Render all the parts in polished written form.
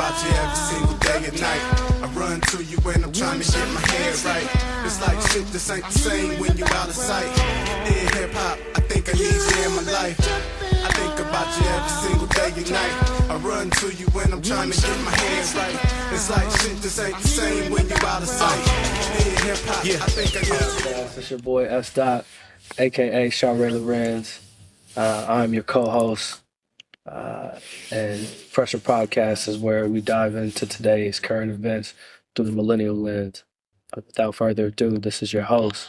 about you every single day and night. I run to you when I'm trying to get my head right. It's like shit, this ain't the same when you out of sight. In hip-hop, I think I need you in my life. I think about you every single day and night. I run to you when I'm trying to get my head right. It's like shit, this ain't the same when you out of sight. In hip-hop, I think I need you. It's your boy S. Dot, a.k.a. Sharray Lorenz. I'm your co-host. And Pressure Podcast is where we dive into today's current events through the millennial lens. Without further ado, this is your host,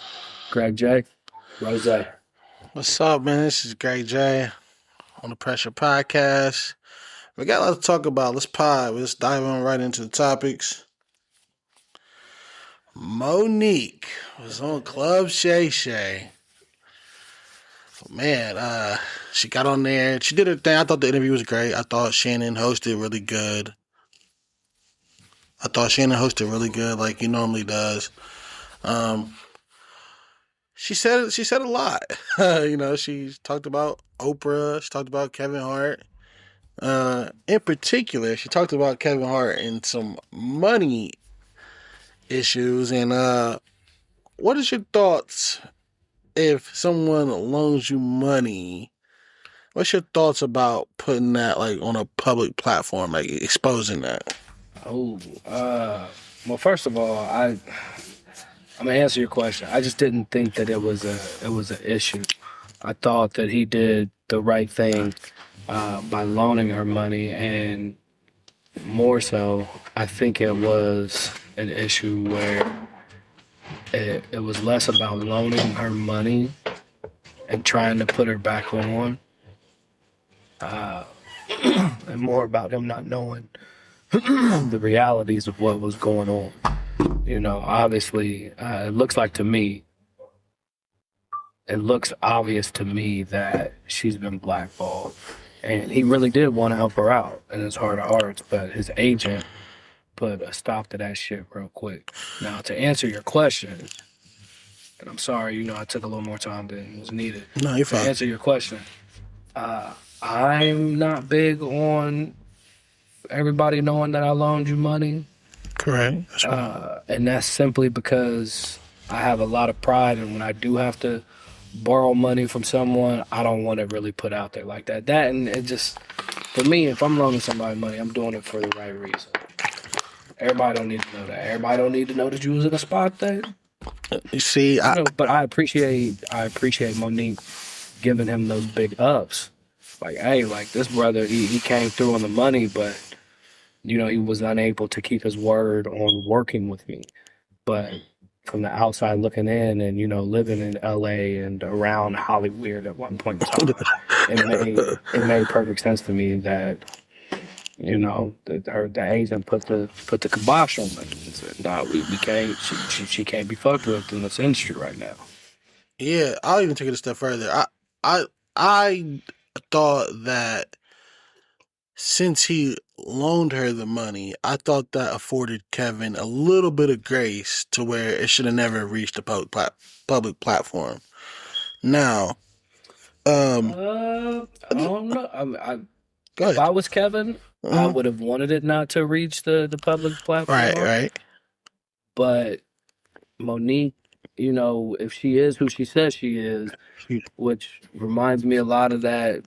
Greg J. Rose. What's up, man? This is Greg J on the Pressure Podcast. We got a lot to talk about. Let's dive on right into the topics. Monique was on Club Shay Shay. Man, she got on there. She did her thing. I thought the interview was great. I thought Shannon hosted really good. Like he normally does. She said a lot. She talked about Oprah. She talked about Kevin Hart. In particular, she talked about Kevin Hart and some money issues. And what is your thoughts if someone loans you money? What's your thoughts about putting that like on a public platform, like exposing that? Well, first of all, I'm gonna answer your question. I just didn't think that it was an issue. I thought that he did the right thing by loaning her money, and more so, I think it was an issue where it was less about loaning her money and trying to put her back on, and more about him not knowing the realities of what was going on. Obviously, it looks obvious to me that she's been blackballed. And he really did want to help her out in his heart of hearts, but his agent put a stop to that shit real quick. Now, to answer your question, and I'm sorry, I took a little more time than was needed. No, you're fine. To answer your question, I'm not big on everybody knowing that I loaned you money. Correct. And that's simply because I have a lot of pride, and when I do have to borrow money from someone, I don't want to really put out there like that. That, and it just, for me, if I'm loaning somebody money, I'm doing it for the right reason. Everybody don't need to know that. Everybody don't need to know that you was in a spot there. You see, But I appreciate Monique giving him those big ups. Like, hey, like this brother, he came through on the money, but he was unable to keep his word on working with me. But from the outside looking in, and living in LA and around Hollywood at one point in time, it made perfect sense to me that the agent put the kibosh on me and said, "No, we can't. She can't be fucked with in this industry right now." Yeah, I'll even take it a step further. I thought that since he loaned her the money, I thought that afforded Kevin a little bit of grace to where it should have never reached a public platform. Now, I don't know. Go ahead. If I was Kevin, I would have wanted it not to reach the public platform. Right. But Monique, if she is who she says she is, which reminds me a lot of that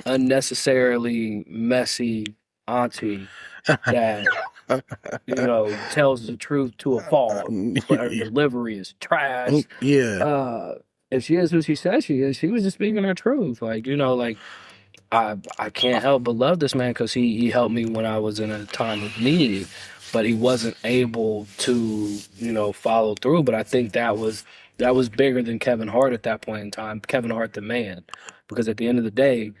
unnecessarily messy auntie that tells the truth to a fault, but her delivery is trash. Yeah. If she is who she says she is, she was just speaking her truth. I can't help but love this man because he helped me when I was in a time of need, but he wasn't able to follow through. But I think that was bigger than Kevin Hart at that point in time. Kevin Hart the man, because at the end of the day,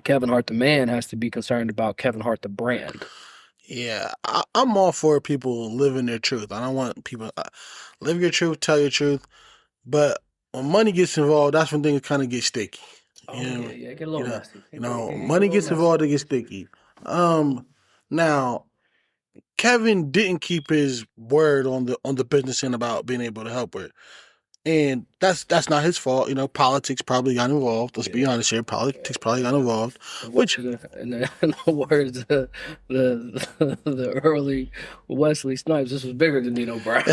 Kevin Hart the man has to be concerned about Kevin Hart the brand. Yeah, I'm all for people living their truth. I don't want people live your truth, tell your truth. But when money gets involved, that's when things kind of get sticky. Yeah, get a little messy. Money gets involved, it gets sticky. Now, Kevin didn't keep his word on the business end about being able to help her. And that's not his fault. You know, politics probably got involved. Let's be honest here. Politics probably got involved. Which in the words of the early Wesley Snipes, this was bigger than Nino Brown.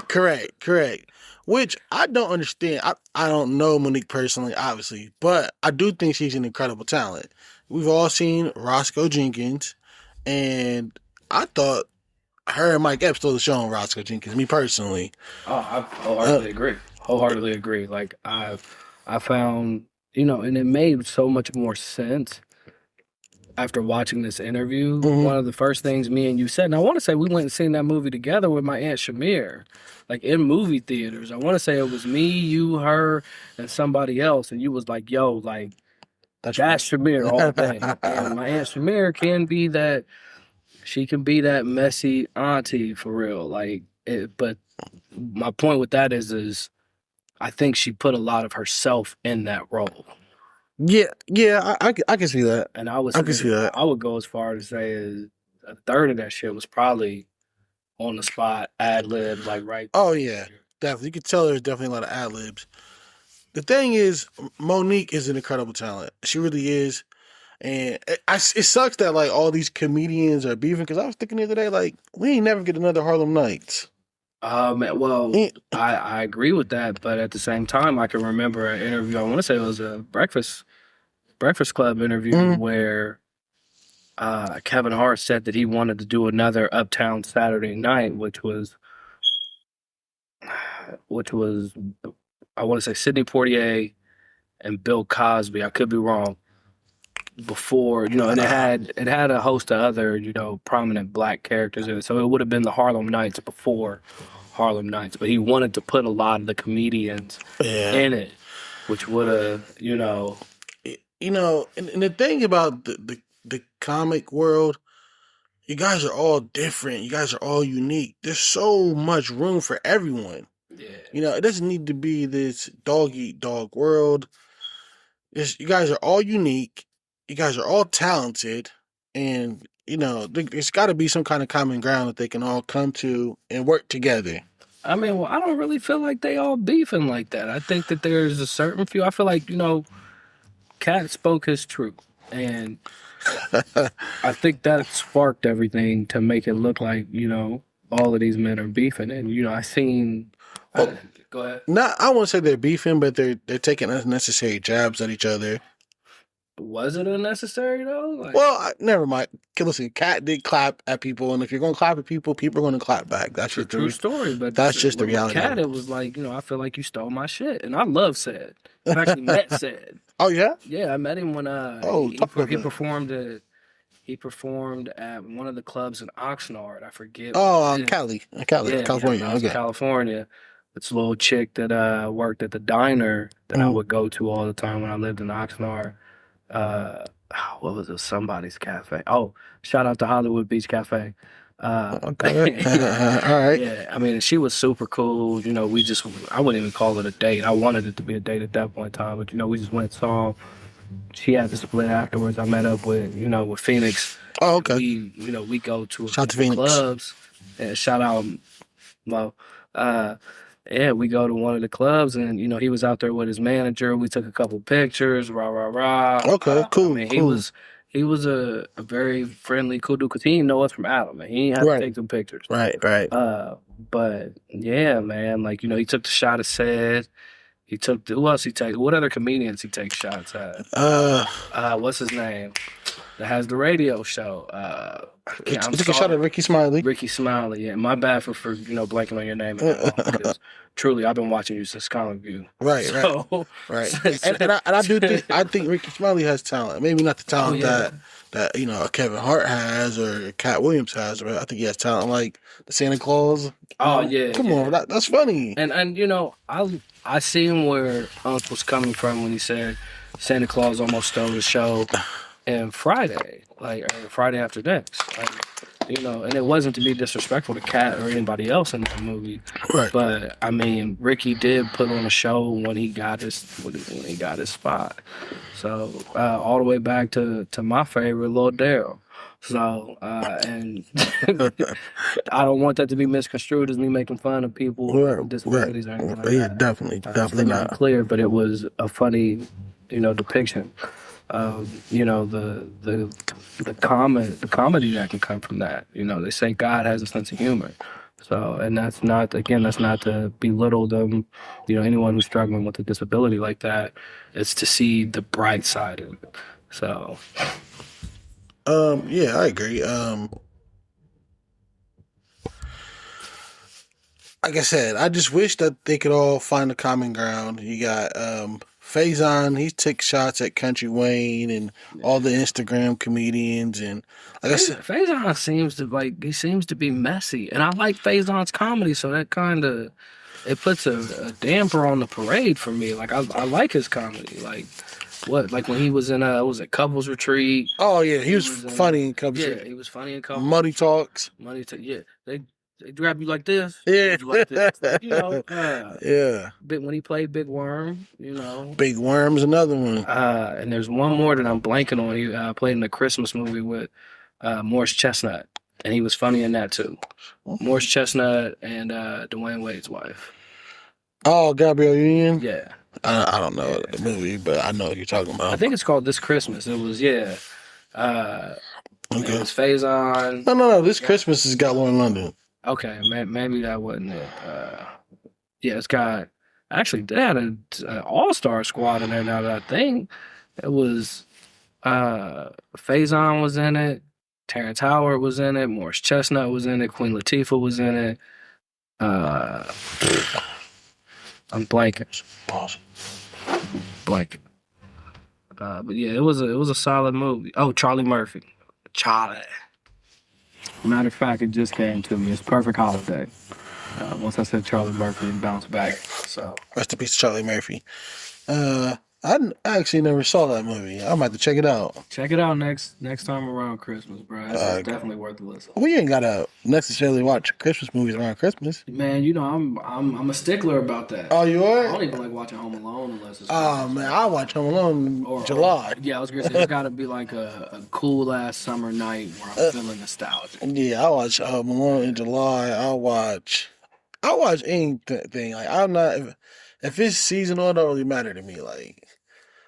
correct. Which I don't understand. I don't know Monique personally, obviously, but I do think she's an incredible talent. We've all seen Roscoe Jenkins, and I thought her and Mike Epps stole the show on Roscoe Jenkins. Me personally. Oh, I wholeheartedly agree. Wholeheartedly agree. Like I found, and it made so much more sense after watching this interview. One of the first things me and you said, and I want to say we went and seen that movie together with my Aunt Shamir, like in movie theaters. I want to say it was me, you, her, and somebody else, and you was like, "Yo, like that's Shamir all day." And my Aunt Shamir can be that. She can be that messy auntie for real. But my point with that is I think she put a lot of herself in that role. Yeah, I can see that. And I can see that. I would go as far to say as a third of that shit was probably on the spot, ad lib, like right. Oh yeah, definitely. You could tell there's definitely a lot of ad libs. The thing is, Monique is an incredible talent. She really is. And it sucks that like all these comedians are beefing, because I was thinking the other day, like, we ain't never get another Harlem Nights. Well, I agree with that, but at the same time, I can remember an interview. I want to say it was a Breakfast Club interview where Kevin Hart said that he wanted to do another Uptown Saturday Night, which was I want to say Sidney Poitier and Bill Cosby. I could be wrong. Before, and it had a host of other, prominent black characters in it. So it would have been the Harlem Nights before Harlem Nights. But he wanted to put a lot of the comedians in it, which would have, and the thing about the comic world, you guys are all different. You guys are all unique. There's so much room for everyone. Yeah. It doesn't need to be this dog-eat-dog world. You guys are all unique. You guys are all talented, and there's got to be some kind of common ground that they can all come to and work together. I mean, well, I don't really feel like they all beefing like that. I think that there's a certain few. I feel like Katt spoke his truth, and I think that sparked everything to make it look like all of these men are beefing, and I seen. Go ahead. I won't say they're beefing, but they're taking unnecessary jabs at each other. Was it unnecessary though? Well, never mind. Listen, Katt did clap at people, and if you're going to clap at people, people are going to clap back. That's just a true story, but that's just the reality. Katt, it was like, I feel like you stole my shit, and I love Said. I've actually met Said. Oh yeah? Yeah, I met him when he performed at one of the clubs in Oxnard. I forget. California. Yeah, California. This little chick that worked at the diner that I would go to all the time when I lived in Oxnard. What was it? Somebody's Cafe. Oh, shout out to Hollywood Beach Cafe. Okay. All right. Yeah, I mean, she was super cool. I wouldn't even call it a date. I wanted it to be a date at that point in time, but we just went and saw. She had to split afterwards. I met up with Phoenix. Oh, okay. We go to shout to Phoenix clubs. And shout out, Mo. Yeah, we go to one of the clubs, and he was out there with his manager. We took a couple pictures. Rah rah rah. Okay, cool. I mean, cool. He was a very friendly, cool dude, because he didn't know us from Adam, man. He didn't have to take them pictures. Right. But yeah, man, he took the shot of Said. He took who else he take? What other comedians he takes shots at? What's his name? That has the radio show. He took a shot at Ricky Smiley. Ricky Smiley, yeah. My bad for blanking on your name. Because truly, I've been watching you since Comic View. Right. And I do think Ricky Smiley has talent. Maybe not the talent that Kevin Hart has or Katt Williams has, but I think he has talent like the Santa Claus. Oh yeah. Come on, that's funny. And I seen where Unc was coming from when he said Santa Claus almost stole the show. And Friday after next, and it wasn't to be disrespectful to Katt or anybody else in the movie, right? But I mean, Ricky did put on a show when he got his spot. So all the way back to my favorite, Lil Daryl. So, and I don't want that to be misconstrued as me making fun of people with disabilities or anything like Yeah, that. definitely Let me be not. clear, but it was a funny, depiction of, the comedy that can come from that. They say God has a sense of humor. So, and that's not to belittle them, anyone who's struggling with a disability like that. It's to see the bright side of it. So, Yeah, I agree. Like I said, I just wish that they could all find a common ground. You got Faison, he took shots at Country Wayne and all the Instagram comedians, and like I said, Faison seems to be messy, and I like Faison's comedy, so that kind of it puts a damper on the parade for me. Like I like his comedy, like when he was in was it Couples Retreat? oh yeah, he was funny in Cubs. Yeah, he was funny in Couples. Money Talks. Yeah, they grab you like this. Yeah, You like this. yeah. When he played Big Worm, Big Worm's another one. And there's one more that I'm blanking on. He played in a Christmas movie with Morris Chestnut, and he was funny in that too. Morris Chestnut and Dwayne Wade's wife. Oh, Gabrielle Union? Yeah. I don't know the movie, but I know what you're talking about. I think it's called This Christmas. It was, yeah. Okay. It was Faison. No. This Christmas has got Lauren London. Okay, maybe that wasn't it. Yeah, it's got... Actually, they had an all-star squad in there now that I think. It was... Faison was in it. Terrence Howard was in it. Morris Chestnut was in it. Queen Latifah was in it. I'm blanking. Pause. Blanking. But yeah, it was a solid movie. Oh, Charlie Murphy. Charlie. Matter of fact, it just came to me. It's Perfect Holiday. Once I said Charlie Murphy, it bounced back. So Rest in peace, Charlie Murphy. I actually never saw that movie. I'm about to check it out. check it out next time around Christmas, bro. It's definitely worth a listen. We ain't gotta necessarily watch Christmas movies around Christmas. Man, I'm a stickler about that. Oh, you I are? don't even like watching Home Alone unless it's Oh man, I watch Home Alone in July. Yeah, I was gonna say it's gotta be like a cool ass summer night where I'm feeling nostalgic. Yeah, I watch Home Alone in July. I watch anything. Like I'm not if it's seasonal, it don't really matter to me. Like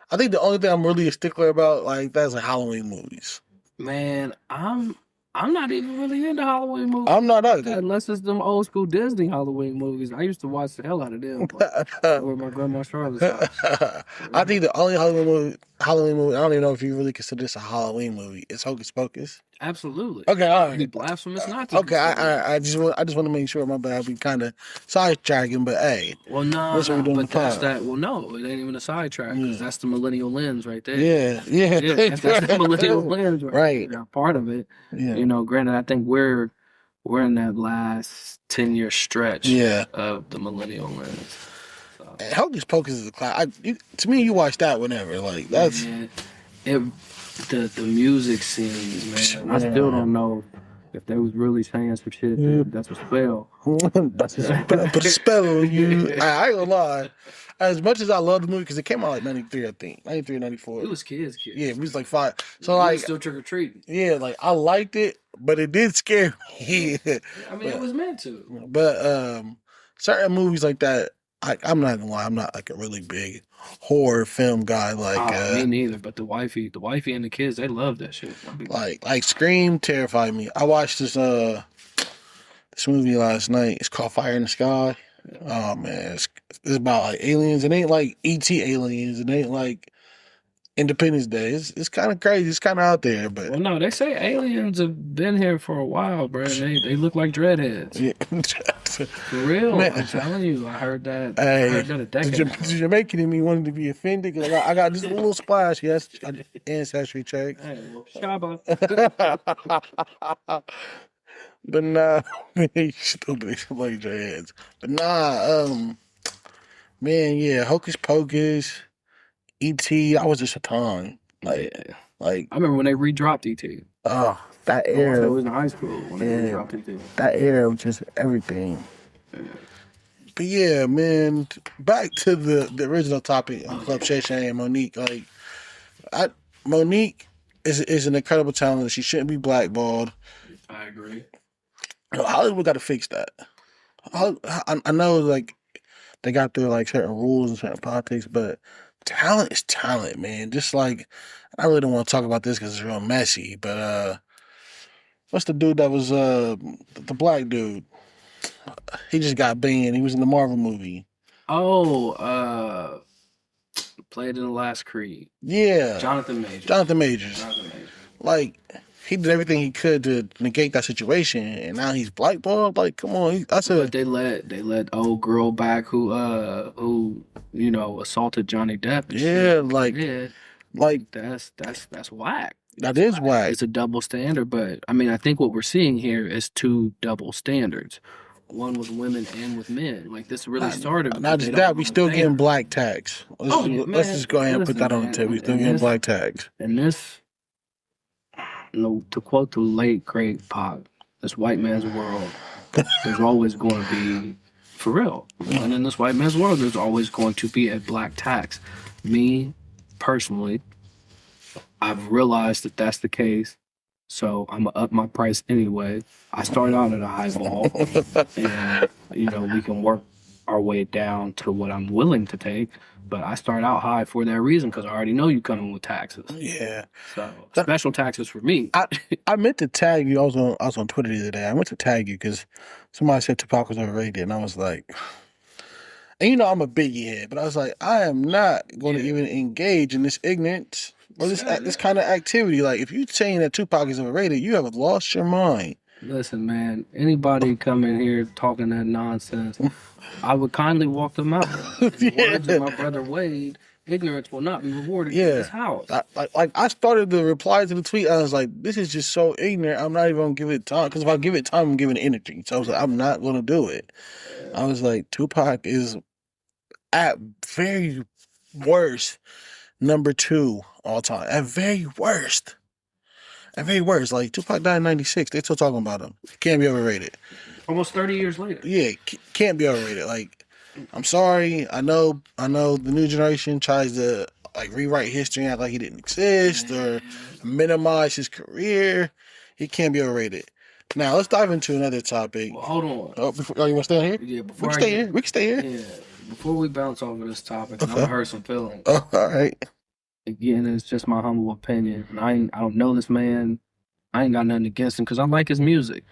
I think the only thing I'm really a stickler about like that's like Halloween movies. Man, I'm not even really into Halloween movies. I'm not either. Unless it's them old school Disney Halloween movies. I used to watch the hell out of them. Where my grandma Charlotte's house. I think the only Halloween movie, I don't even know if you really consider this a Halloween movie. It's Hocus Pocus. Absolutely. Okay, all It'd be right. blasphemous not to. Okay, I just want to make sure. My bad, I'll be kind of sidetracking, but hey, Well, no, that's what we're doing but the that's pod. that. Well, no, it ain't even a sidetrack because that's the millennial lens right there. Yeah, That's the millennial lens, Right. Yeah, part of it. Yeah. Granted, I think we're in that last 10-year stretch. Yeah. Of the millennial lens. So, And Hocus Pocus is a class. To me, you watch that whenever. Like that's man, the music scenes, man. I still don't know if they was really saying some shit that's a spell. put a spell on you. I ain't gonna lie. As much as I love the movie, because it came out like 93, I think. 93, 94. It was kids. Yeah, we was like 5. So We like was still trick or treating. yeah, like I liked it, but it did scare me. I mean, it was meant to. But certain movies like that, I'm not gonna lie, I'm not like a really big horror film guy. Like Me neither. But the wifey and the kids, they love that shit. like Scream terrified me. I watched this movie last night. It's called Fire in the Sky. Oh man, it's about like aliens. It ain't like E.T. aliens. It ain't like Independence Day. It's kind of crazy. It's kind of out there, but Well, no, they say aliens have been here for a while, bro. They look like dreadheads. yeah. For real, Man. I'm telling you. I heard that. Hey, I heard that a decade ago. the Jamaican in me wanted to be offended because I got just a little splash. Yes, ancestry check. Hey, well, Shaba. But nah, man, stupid like dreads. But nah, man, yeah, Hocus Pocus, E.T. I was just a ton. Like, I remember when they redropped ET. oh, that I era, was in high school when they redropped ET. that era was just everything. But yeah, man, back to the original topic on Club Shay Shay and Monique. Like, Monique is an incredible talent. She shouldn't be blackballed. I agree. Hollywood got to fix that. I know, like, they got their like certain rules and certain politics, but talent is talent, man. Just like, I really don't want to talk about this because it's real messy. But what's the dude that was the black dude? He just got banned. He was in the Marvel movie. Oh, played in the last Creed. Yeah, Jonathan Majors. Jonathan Majors. Jonathan Majors. Like, he did everything he could to negate that situation, and now he's blackballed. Like, come on, But they let old girl back who assaulted Johnny Depp. And shit. like That's whack. that is whack. It's a double standard, but I mean, I think what we're seeing here is two double standards. One with women and with men. Like, this really started. Not just that, we still getting black tags. Let's just go ahead and put that on the table. We still getting black tags. And this, to quote the late great Pac, this white man's world, there's always going to be, for real. And in this white man's world, there's always going to be a black tax. Me, personally, I've realized that that's the case. So I'm going to up my price anyway. I start out at a high ball, and, we can work our way down to what I'm willing to take. But I start out high for that reason, because I already know you coming with taxes. Yeah. So special taxes for me. I meant to tag you. I was on Twitter the other day. I meant to tag you because somebody said Tupac was overrated, and I was like, and I'm a Biggie head, but I was like, I am not going to even engage in this ignorance or this kind of activity. Like, if you're saying that Tupac is overrated, you have lost your mind. Listen, man, anybody come in here talking that nonsense, I would kindly walk them out. Words of my brother Wade, ignorance will not be rewarded in this house. I started the reply to the tweet. I was like, this is just so ignorant. I'm not even going to give it time. Because if I give it time, I'm giving it energy. So I was like, I'm not going to do it. I was like, Tupac is at very worst number 2 all time. At very worst. Like, Tupac died in 96. They're still talking about him. Can't be overrated. Almost 30 years later. Yeah, can't be overrated. Like, I'm sorry. I know the new generation tries to, like, rewrite history and act like he didn't exist or minimize his career. He can't be overrated. Now, let's dive into another topic. Well, hold on. Oh, you want to stay here? Yeah, We can stay here. Yeah, before we bounce over this topic, I'm going to hurt some feelings. Oh, all right. Again, it's just my humble opinion. And I don't know this man. I ain't got nothing against him because I like his music.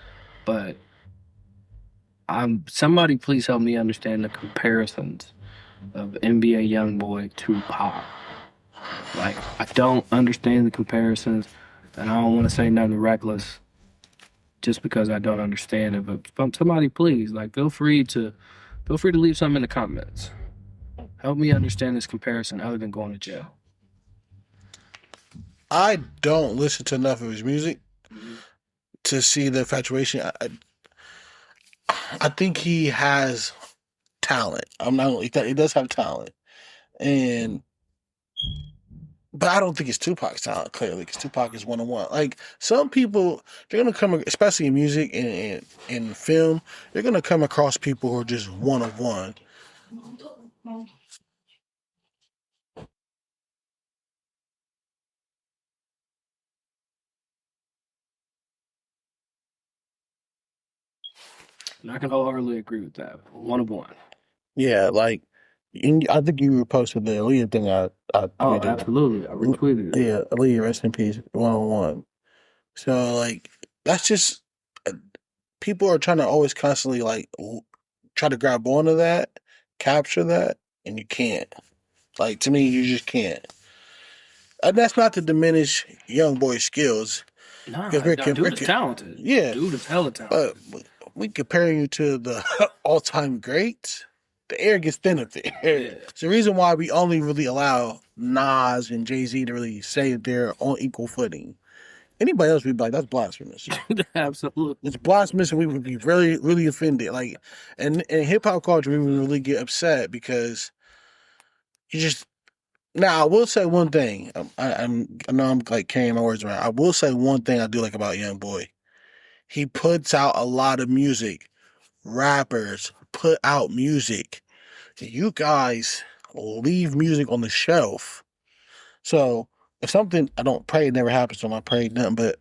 But somebody please help me understand the comparisons of NBA YoungBoy to Pac. Like, I don't understand the comparisons, and I don't want to say nothing reckless just because I don't understand it. But somebody please, like, feel free to leave something in the comments. Help me understand this comparison other than going to jail. I don't listen to enough of his music to see the infatuation. I think he has talent. He does have talent, but I don't think it's Tupac's talent, clearly, because Tupac is one-on-one. Like, some people, they're gonna come, especially in music and in film, they're gonna come across people who are just one-on-one. And I can wholeheartedly agree with that. One of one. Yeah, like, I think you reposted the Aaliyah thing. I tweeted. Absolutely. I retweeted it. Yeah, Aaliyah, rest in peace, 101. So, like, that's just, people are trying to always constantly, like, try to grab onto that, capture that, and you can't. Like, to me, you just can't. And that's not to diminish YoungBoy's skills. Nah, dude is talented. Yeah. Dude is hella talented. But we comparing you to the all-time greats, the air gets thin up there. Yeah. It's the reason why we only really allow Nas and Jay-Z to really say that they're on equal footing. Anybody else would be like, that's blasphemous. Absolutely. It's blasphemous, and we would be really, really offended. Like, and in hip-hop culture, we would really get upset because you just... Now, I will say one thing. I know I'm, like, carrying my words around. I will say one thing I do like about YoungBoy. He puts out a lot of music. Rappers put out music. You guys leave music on the shelf. So if something, I don't pray it never happens to him. I pray nothing but,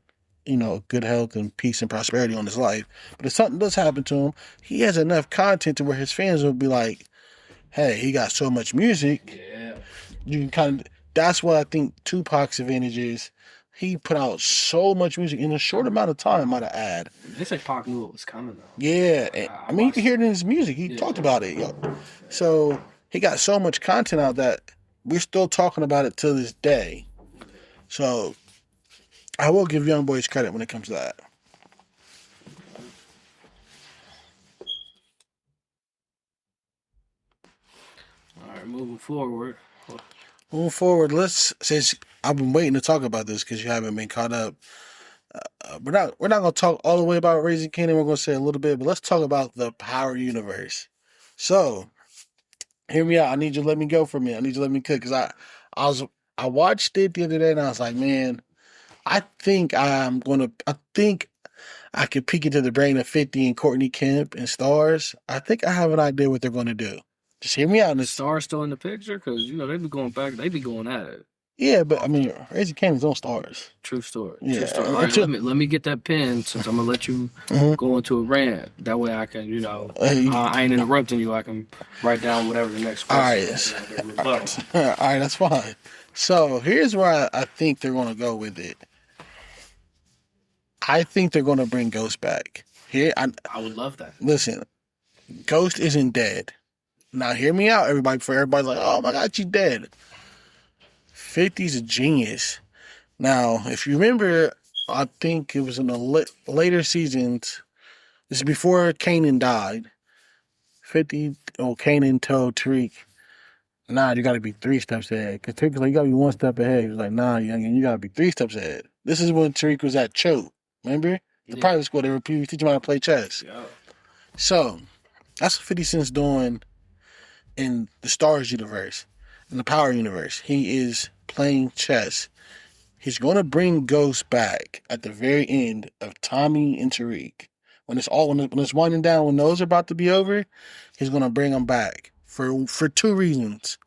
good health and peace and prosperity on his life. But if something does happen to him, he has enough content to where his fans will be like, hey, he got so much music. Yeah. You can kind of, that's what I think Tupac's advantage is. He put out so much music in a short amount of time, might I add. They say Pac knew it was coming, though. Yeah. I mean, you can hear it in his music. He talked about it. Yo. So he got so much content out that we're still talking about it to this day. So I will give YoungBoy his credit when it comes to that. All right, moving forward. Moving forward, since I've been waiting to talk about this because you haven't been caught up. We're not gonna talk all the way about Raising Kanan. We're gonna say a little bit, but let's talk about the Power Universe. So, hear me out. I need you to let me go for me. I need you to let me cook because I watched it the other day and I was like, man, I think I could peek into the brain of 50 and Courtney Kemp and Stars. I think I have an idea what they're gonna do. Just hear me out. The Stars still in the picture because they be going back. They be going at it. Yeah, but I mean, Raising Kanan's on Stars. True story. Yeah. True story. All right, let me get that pen since I'm gonna let you go into a rant. That way I can, I ain't interrupting you. I can write down whatever the next question is. All right, that's fine. So here's where I think they're gonna go with it. I think they're gonna bring Ghost back. I would love that. Listen, Ghost isn't dead. Now hear me out, everybody. For everybody's like, oh my God, she's dead. 50's a genius. Now, if you remember, I think it was in the later seasons. This is before Kanan died. Kanan told Tariq, nah, you got to be 3 steps ahead. Because Tariq was like, you got to be 1 step ahead. He was like, nah, youngin, you got to be 3 steps ahead. This is when Tariq was at Choate. Remember? The private school, they were teaching him how to play chess. Yeah. So, that's what 50 Cent's doing in the Stars universe, in the Power universe. He is playing chess. He's going to bring Ghost back at the very end of Tommy and Tariq. When it's winding down, when those are about to be over, he's going to bring them back for 2 reasons.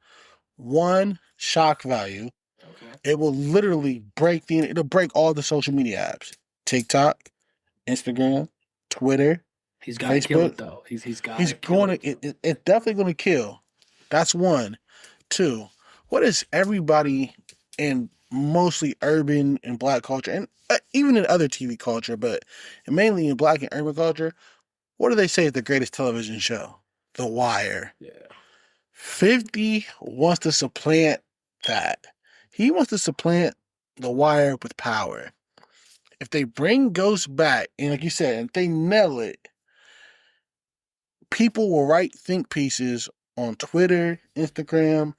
1, shock value. Okay. It will literally it'll break all the social media apps. TikTok, Instagram, Twitter, He's got to kill it though. He's definitely going to kill. That's 1. 2, what is everybody in mostly urban and black culture, and even in other TV culture, but mainly in black and urban culture, what do they say is the greatest television show? The Wire. Yeah. 50 wants to supplant that. He wants to supplant The Wire with Power. If they bring Ghost back, and like you said, if they nail it, people will write think pieces on Twitter, Instagram,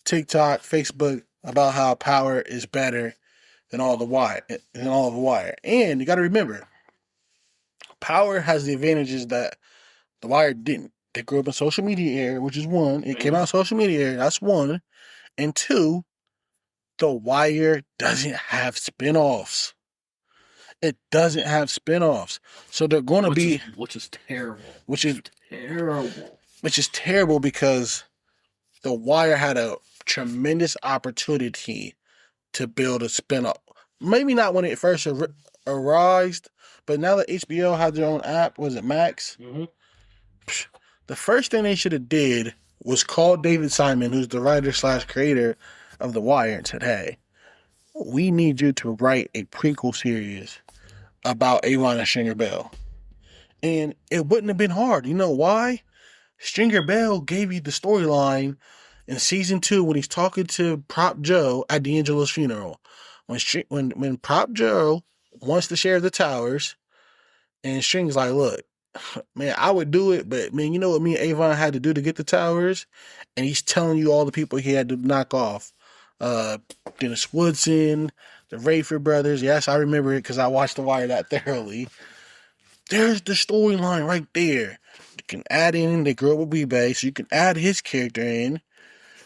TikTok, Facebook about how Power is better than all of The Wire. And you got to remember, Power has the advantages that The Wire didn't. They grew up in social media era, which is 1. It came out social media era. That's 1. And 2, The Wire doesn't have spinoffs. It doesn't have spinoffs. So they're going to be... Which is terrible. Which is terrible because The Wire had a tremendous opportunity to build a spinoff. Maybe not when it first arose, but now that HBO has their own app, was it Max? Mm-hmm. The first thing they should have did was call David Simon, who's the writer/creator of The Wire, and said, hey, we need you to write a prequel series about Avon and Stringer Bell. And it wouldn't have been hard. You know why? Stringer Bell gave you the storyline in season 2 when he's talking to Prop Joe at D'Angelo's funeral. When Prop Joe wants to share the towers, and String's like, look, man, I would do it, but man, you know what me and Avon had to do to get the towers? And he's telling you all the people he had to knock off. Dennis Woodson, the Rayford brothers. Yes, I remember it because I watched The Wire that thoroughly. There's the storyline right there. You can add in, they grew up with B-Bay, so you can add his character in.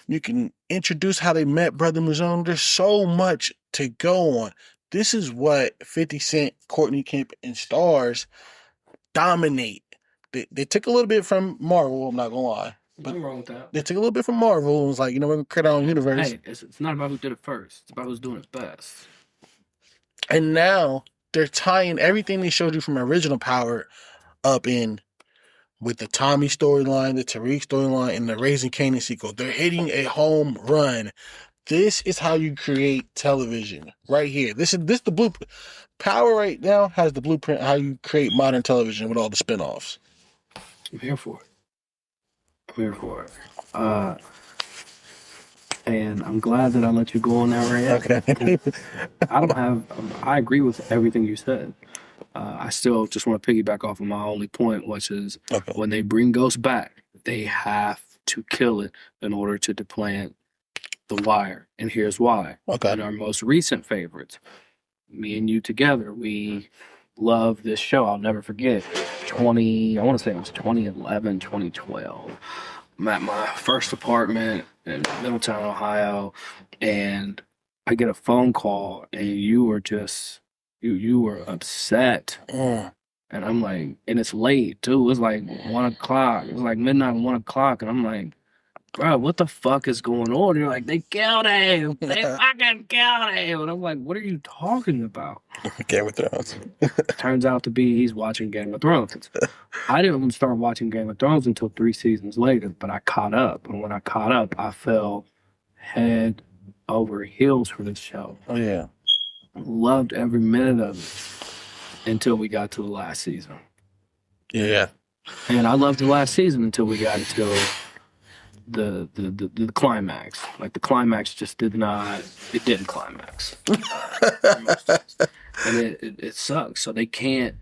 You can introduce how they met Brother Mazone. There's so much to go on. This is what 50 Cent, Courtney Kemp, and Stars dominate. They took a little bit from Marvel, I'm not going to lie. Nothing wrong with that. They took a little bit from Marvel and was like, we're going to create our own universe. Hey, it's not about who did it first. It's about who's doing it best. And now they're tying everything they showed you from original Power up in with the Tommy storyline, the Tariq storyline, and the Raising Kanan sequel. They're hitting a home run. This is how you create television right here. This the blueprint. Power right now has the blueprint how you create modern television with all the spinoffs. I'm here for it. And I'm glad that I let you go on that rant. Okay. I agree with everything you said. I still just want to piggyback off of my only point, which is when they bring Ghost back, they have to kill it in order to deplant The Wire. And here's why. Okay. In our most recent favorites, me and you together, we love this show. I'll never forget. I want to say it was 2011, 2012. I'm at my first apartment in Middletown, Ohio, and I get a phone call, and you were just, you were upset. And I'm like, and it's late, too. It was like 1 o'clock. It was like midnight, 1 o'clock, and I'm like, bro, what the fuck is going on? And you're like, they killed him. They fucking killed him. And I'm like, what are you talking about? Game of Thrones. Turns out to be he's watching Game of Thrones. I didn't even start watching Game of Thrones until 3 seasons later, but I caught up. And when I caught up, I fell head over heels for this show. Oh, yeah. Loved every minute of it until we got to the last season. Yeah. And I loved the last season until we got to the climax. Like, the climax just didn't climax. And it sucks. So they can't,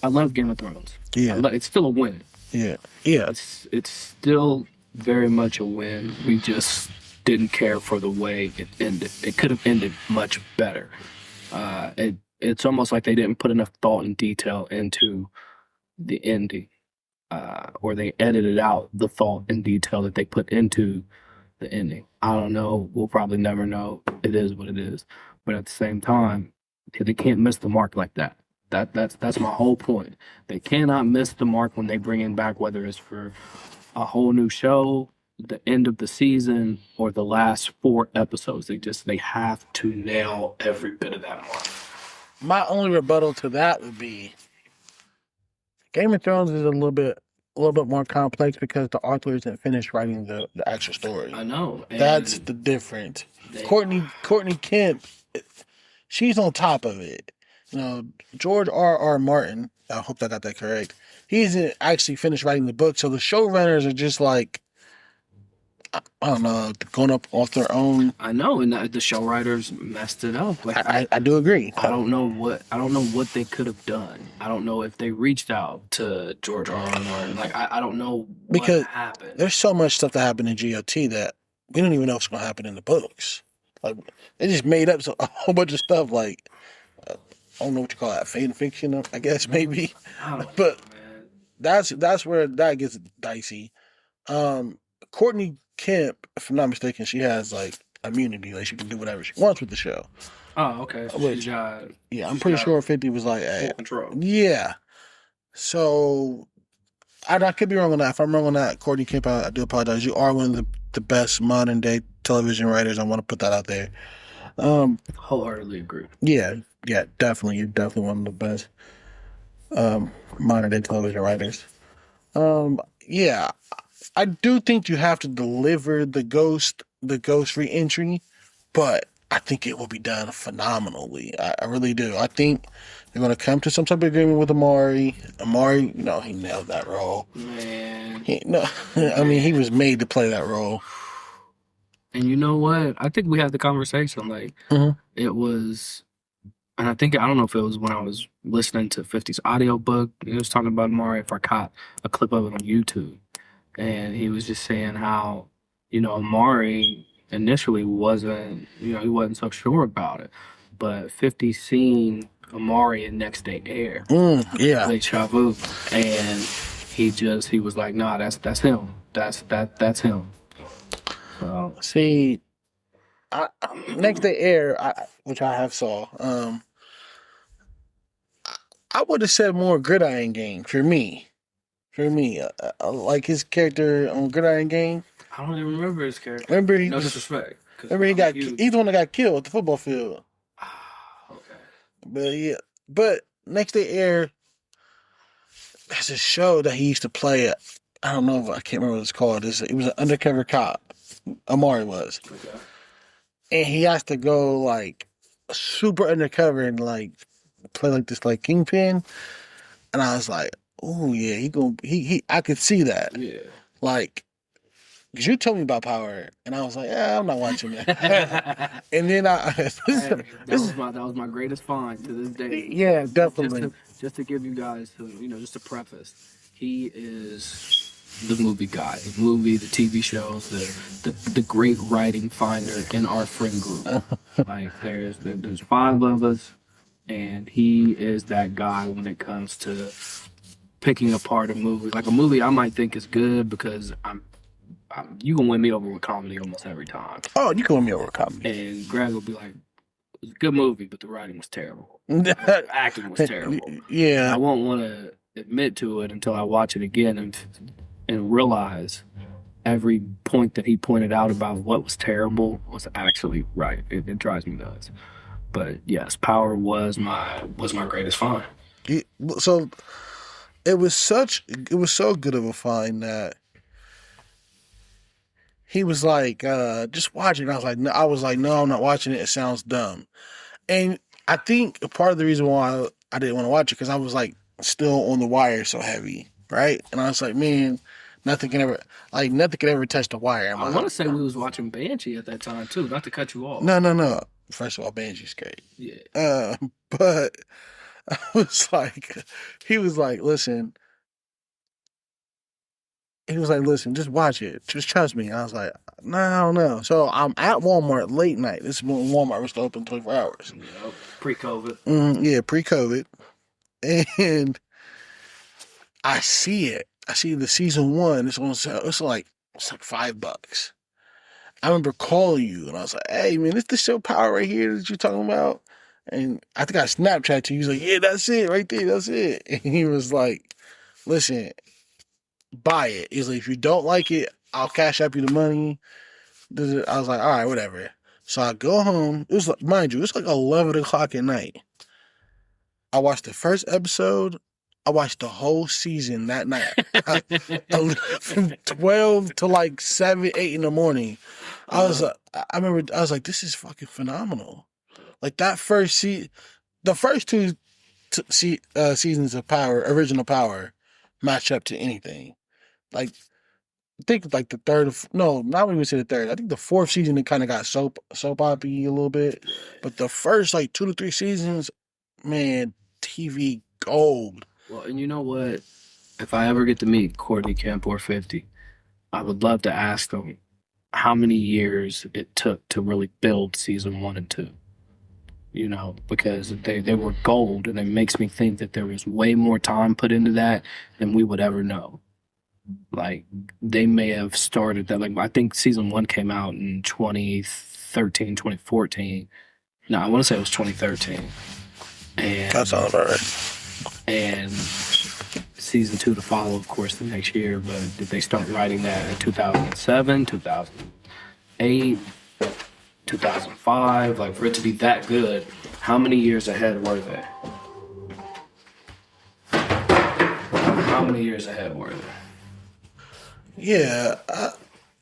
I love Game of Thrones. Yeah. It's still a win. Yeah. Yeah. It's still very much a win. We just didn't care for the way it ended. It could have ended much better. It's almost like they didn't put enough thought and detail into the ending. Or they edited out the thought and detail that they put into the ending. I don't know. We'll probably never know. It is what it is. But at the same time, they can't miss the mark like that. That's my whole point. They cannot miss the mark when they bring in back, whether it's for a whole new show, the end of the season, or the last 4 episodes. They have to nail every bit of that mark. My only rebuttal to that would be Game of Thrones is a little bit more complex because the author isn't finished writing the actual story. I know. That's the difference. Courtney Kemp, she's on top of it. George R.R. Martin, I hope I got that correct, he isn't actually finished writing the book, so the showrunners are just like, I don't know, going up off their own. I know, and the show writers messed it up. Like, I do agree. I don't know what they could have done. I don't know if they reached out to George R. R. Martin. Like, I don't know what happened. There's so much stuff that happened in GOT that we don't even know what's going to happen in the books. Like, they just made up a whole bunch of stuff. Like, I don't know what you call that, fan fiction, I guess maybe. But that's where that gets dicey. Courtney Kemp, if I'm not mistaken, she has like immunity, like she can do whatever she wants with the show. Oh, okay. So I'm pretty sure 50 was like, hey, control. Yeah. So I could be wrong on that. If I'm wrong on that, Courtney Kemp, I do apologize. You are one of the best modern day television writers. I want to put that out there. Wholeheartedly agree. Yeah, definitely. You're definitely one of the best modern day television writers. Yeah. I do think you have to deliver the ghost re-entry, but I think it will be done phenomenally. I really do. I think they're going to come to some type of agreement with Amari. Amari, he nailed that role. Man. He was made to play that role. And you know what? I think we had the conversation. Like, It was, and I don't know if it was when I was listening to 50's audiobook. He was talking about Amari, if I caught a clip of it on YouTube. And he was just saying how, Amari initially wasn't, he wasn't so sure about it. But 50 seen Amari in Next Day Air. Yeah. Play Chavu. And he was like, nah, that's him. That's him. So. See, Next Day Air, which I have saw, I would have said more gridiron game for me. for me. Like his character on Gridiron Gang. I don't even remember his character. Remember No disrespect. Remember he's the one that got killed at the football field. Okay. But yeah, but next day air, there's a show that he used to play. I don't know if I can't remember what it's called. It was an undercover cop. Amari was, Okay. and he has to go like super undercover and like play like this like kingpin. And I was like, oh yeah, he. I could see that. Yeah. Like, because you told me about Power, and I was like, yeah, I'm not watching that. And then That was my greatest find to this day. Yeah, definitely. Just to give you guys, just a preface, he is the movie guy, the movie, the TV shows, the great writing finder in our friend group. Like there's 5 of us, and he is that guy when it comes to picking apart a movie. Like a movie I might think is good because you can win me over with comedy almost every time. Oh, you can win me over with comedy. And Greg will be like, it was a good movie, but the writing was terrible. The acting was terrible. Yeah. I won't want to admit to it until I watch it again and realize every point that he pointed out about what was terrible was actually right. It drives me nuts. But yes, Power was my greatest find. So it was so good of a find that he was like, just watch it. And I was like, no, I'm not watching it. It sounds dumb. And I think part of the reason why I didn't want to watch it because I was like still on The Wire so heavy, right? And I was like, man, nothing can ever touch The Wire. I want to say we was watching Banshee at that time too. Not to cut you off. No. First of all, Banshee's great. Yeah. But I was like, he was like, listen, just watch it. Just trust me. And I was like, no, I don't know. So I'm at Walmart late night. This is when Walmart was still open 24 hours. Yep. Pre-COVID. Yeah, pre-COVID. And I see it. I see the season 1. It's like $5. I remember calling you and I was like, hey man, this the show Power right here that you're talking about. And I think I Snapchat to you. He was like, yeah, that's it right there. That's it. And he was like, listen, buy it. He's like, if you don't like it, I'll cash up you the money. I was like, all right, whatever. So I go home. It was like, mind you, it was like 11 o'clock at night. I watched the first episode. I watched the whole season that night. From 12 to like 7, 8 in the morning. I remember I was like, this is fucking phenomenal. Like that the first 2 seasons of Power, original Power, match up to anything. Like, I think like the third, no, not even say the third. I think the 4th season it kind of got soap opera-y a little bit, but the first like 2 to 3 seasons, man, TV gold. Well, and you know what? If I ever get to meet Courtney Camp or 50, I would love to ask them how many years it took to really build season 1 and 2. Because they were gold, and it makes me think that there was way more time put into that than we would ever know. Like, they may have started that. Like, I think season 1 came out in 2013, 2014. No, I want to say it was 2013. And That sounds about right. And season 2 to follow, of course, the next year. But did they start writing that in 2007, 2008, 2005? Like, for it to be that good, how many years ahead were they? How many years ahead were they? Yeah,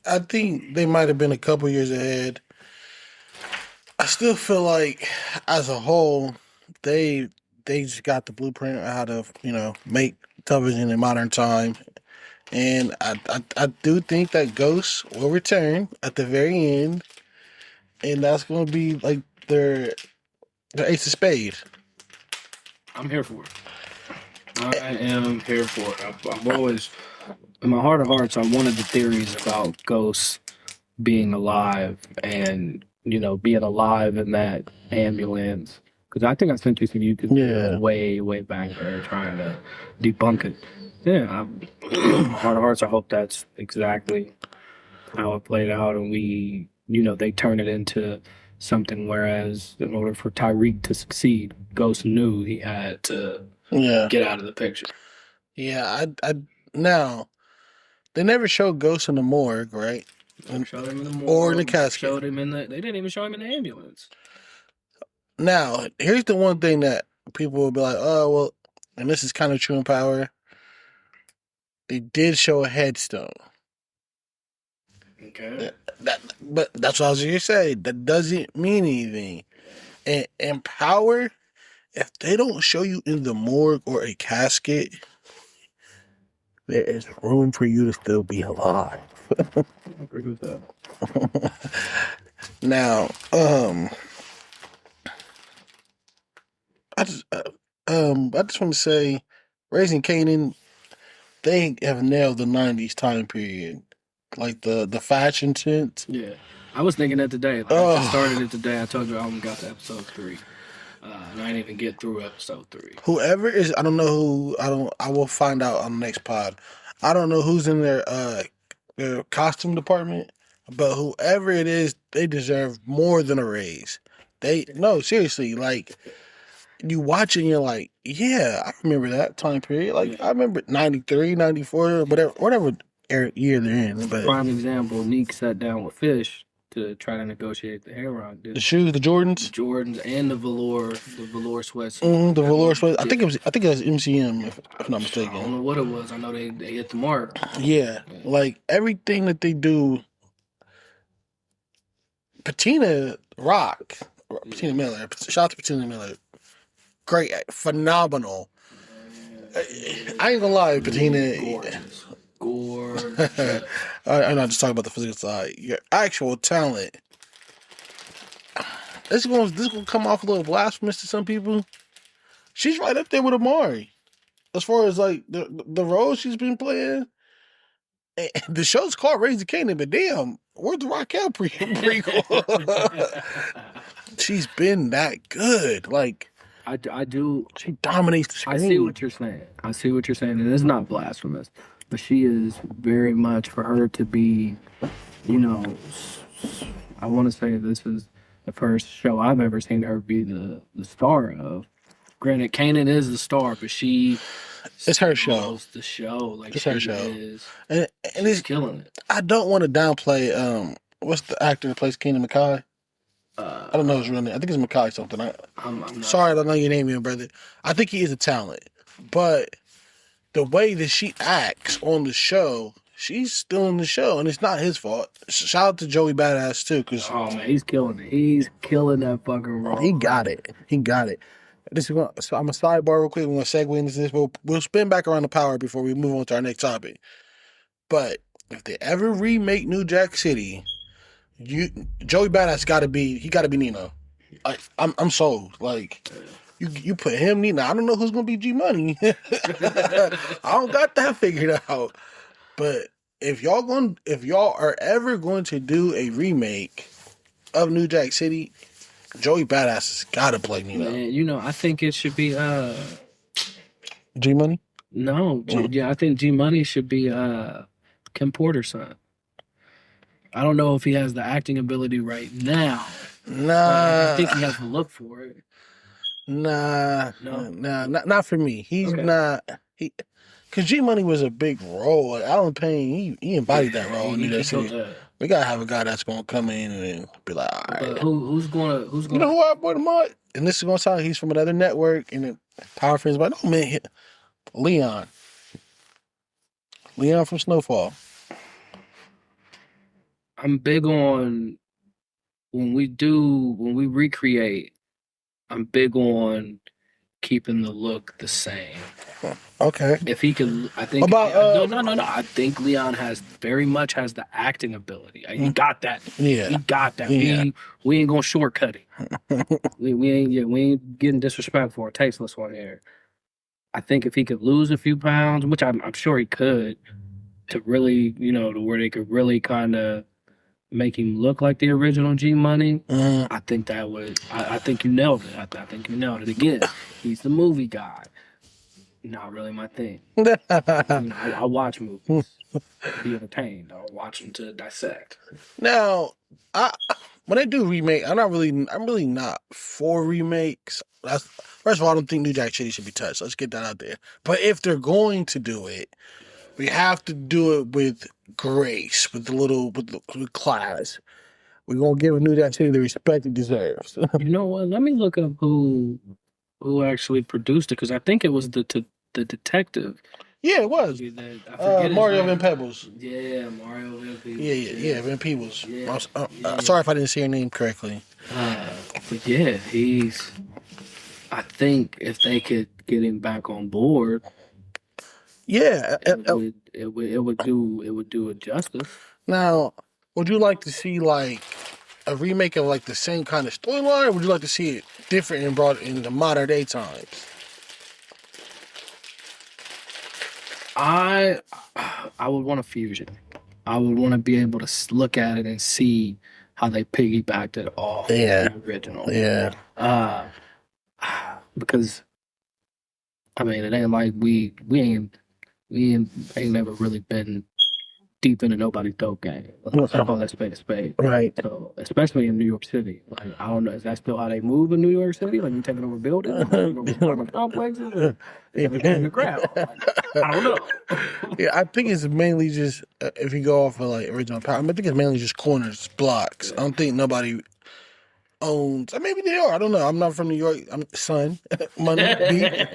I think they might have been a couple years ahead. I still feel like, as a whole, they just got the blueprint on how to, make television in modern time. And I do think that Ghost will return at the very end. And that's going to be like their ace of spades. I'm here for it. I am here for it. I've always, in my heart of hearts, I wanted the theories about Ghost being alive and, being alive in that ambulance. Because I think I sent you some YouTube way, way back there trying to debunk it. Yeah, heart of hearts, I hope that's exactly how it played out. And they turn it into something, whereas in order for Tyreek to succeed, Ghost knew he had to get out of the picture. Yeah, Now, they never showed Ghost in the morgue, right? Showed him in the morgue, Or in the casket. Showed him in the. They didn't even show him in the ambulance. Now, here's the one thing that people will be like, oh, well, and this is kind of true in Power. They did show a headstone. Okay. But that's what I was going to say. That doesn't mean anything. And in Power, if they don't show you in the morgue or a casket, there is room for you to still be alive. I agree with that. Now, I just want to say, Raising Kanan, they have nailed the '90s time period, like the fashion sense. Yeah, I was thinking that today. Like, I just started it today. I told you I only got to episode 3, and I didn't even get through episode 3. Whoever is, I don't know who. I will find out on the next pod. I don't know who's in their costume department, but whoever it is, they deserve more than a raise. No, seriously, like. You watch it and you're like, yeah, I remember that time period. Like, I remember 93, 94, whatever year they're in. But prime example, Neek sat down with Fish to try to negotiate the Heron. The shoes, the Jordans? The Jordans and the velour sweats. The velour sweats. I think it was MCM, if I'm not mistaken. I don't know what it was. I know they hit the mark. Yeah. Like, everything that they do, Patina rock. Patina Miller. Shout out to Patina Miller. Great, phenomenal. I ain't gonna lie, Patina. Gorgeous. I'm not just talking about the physical side. Your actual talent. This is gonna come off a little blasphemous to some people. She's right up there with Amari, as far as like the role she's been playing. The show's called Raising Kanan, but damn, where's the Raquel prequel? She's been that good, like. I do. She dominates the screen. I see what you're saying. And it's not blasphemous, but she is very much, for her to be, I want to say this is the first show I've ever seen her be the star of. Granted, Kanan is the star, but it's her show. The show, like it's her show, and it's killing it. I don't want to downplay. What's the actor that plays Keenan McKay? I don't know his real name. I think it's Mackay something. I'm sorry, I don't know your name, yet, brother. I think he is a talent, but the way that she acts on the show, she's still in the show, and it's not his fault. Shout out to Joey Badass too, because man, he's killing it. He's killing that fucking role. He got it. So I'm a sidebar real quick. We're gonna segue into this. We'll spin back around the Power before we move on to our next topic. But if they ever remake New Jack City, Joey Badass gotta be Nino. I'm sold. Like you put him Nino. I don't know who's gonna be G Money. I don't got that figured out. But if y'all are ever going to do a remake of New Jack City, Joey Badass has gotta play Nino. Man, I think it should be G Money? No, I think G Money should be Kim Porter's son. I don't know if he has the acting ability right now. Nah. I think he has to look for it. Nah, not for me. He's not. Because G Money was a big role. Like, Alan Payne, he embodied that role. We gotta have a guy that's gonna come in and be like, all right. But who's gonna? You know who I brought him up? And this is gonna sound like he's from another network, and then Power fans like, oh man, Leon from Snowfall. I'm big on when we recreate. I'm big on keeping the look the same. Okay. If he could, I think. No. I think Leon very much has the acting ability. He got that. Yeah. He got that. Yeah. We ain't gonna shortcut it. we ain't getting disrespectful or tasteless on here. I think if he could lose a few pounds, which I'm sure he could, to really, to where they could really kind of make him look like the original G Money, I think that would. I think you nailed it. I think you nailed it again. He's the movie guy. Not really my thing. I watch movies to be entertained. I watch them to dissect. Now, when I do remake, I'm really not for remakes. First of all, I don't think New Jack City should be touched. Let's get that out there. But if they're going to do it, We have to do it with grace, with with class. We're gonna give a New Jack City the respect it deserves. You know what? Let me look up who actually produced it because I think it was the detective. Yeah, it was. I forget his Mario name. Van Peebles. Yeah, Mario Van Peebles. Yeah, Van Peebles. Yeah, yeah. Sorry if I didn't say your name correctly. But yeah, he's. I think if they could get him back on board, Yeah. it would do it justice. Now, would you like to see like a remake of like the same kind of storyline, or would you like to see it different and brought into modern day times? I would want a fusion. I would want to be able to look at it and see how they piggybacked it off the original. Yeah. Because I mean, it ain't like we ain't never really been deep into nobody's dope game. Let's call that spade a spade. Right. So, especially in New York City. Like, I don't know, is that still how they move in New York City? Like, you taking over buildings, taking over apartment complexes, or in the ground? Like, I don't know. Yeah, I think it's mainly just if you go off of like original power. I think it's mainly just corners, blocks. I don't think nobody owns. Maybe they are. I don't know. I'm not from New York. I'm son, money, beat.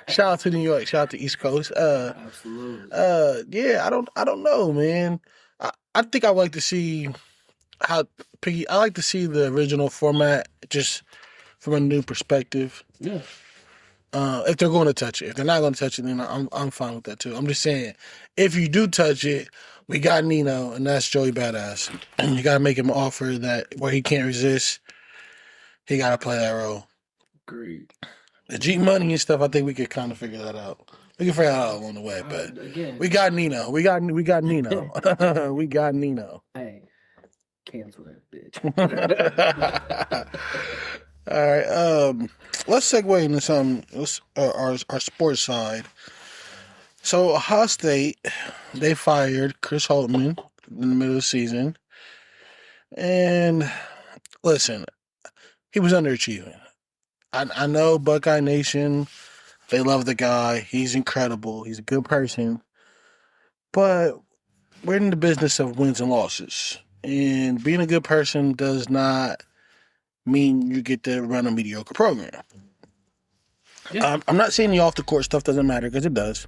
Shout out to New York. Shout out to East Coast. Absolutely. Yeah. I don't know, man. I think I would like to see how Piggy. I like to see the original format just from a new perspective. Yeah. If they're going to touch it, if they're not going to touch it, then I'm fine with that too. I'm just saying, if you do touch it, we got Nino, and that's Joey Badass. And you got to make him an offer that where he can't resist. He got to play that role. Agreed. The G Money and stuff, I think we could kind of figure that out. We can figure that out along the way, but again, we got Nino. We got Nino. We got Nino. Hey, cancel that bitch. All right. Let's segue into some our sports side. So Ohio State, they fired Chris Holtman in the middle of the season, and listen, he was underachieving. I know Buckeye Nation, they love the guy. He's incredible. He's a good person, but we're in the business of wins and losses, and being a good person does not mean you get to run a mediocre program. Yeah. I'm not saying the off the court stuff doesn't matter, because it does.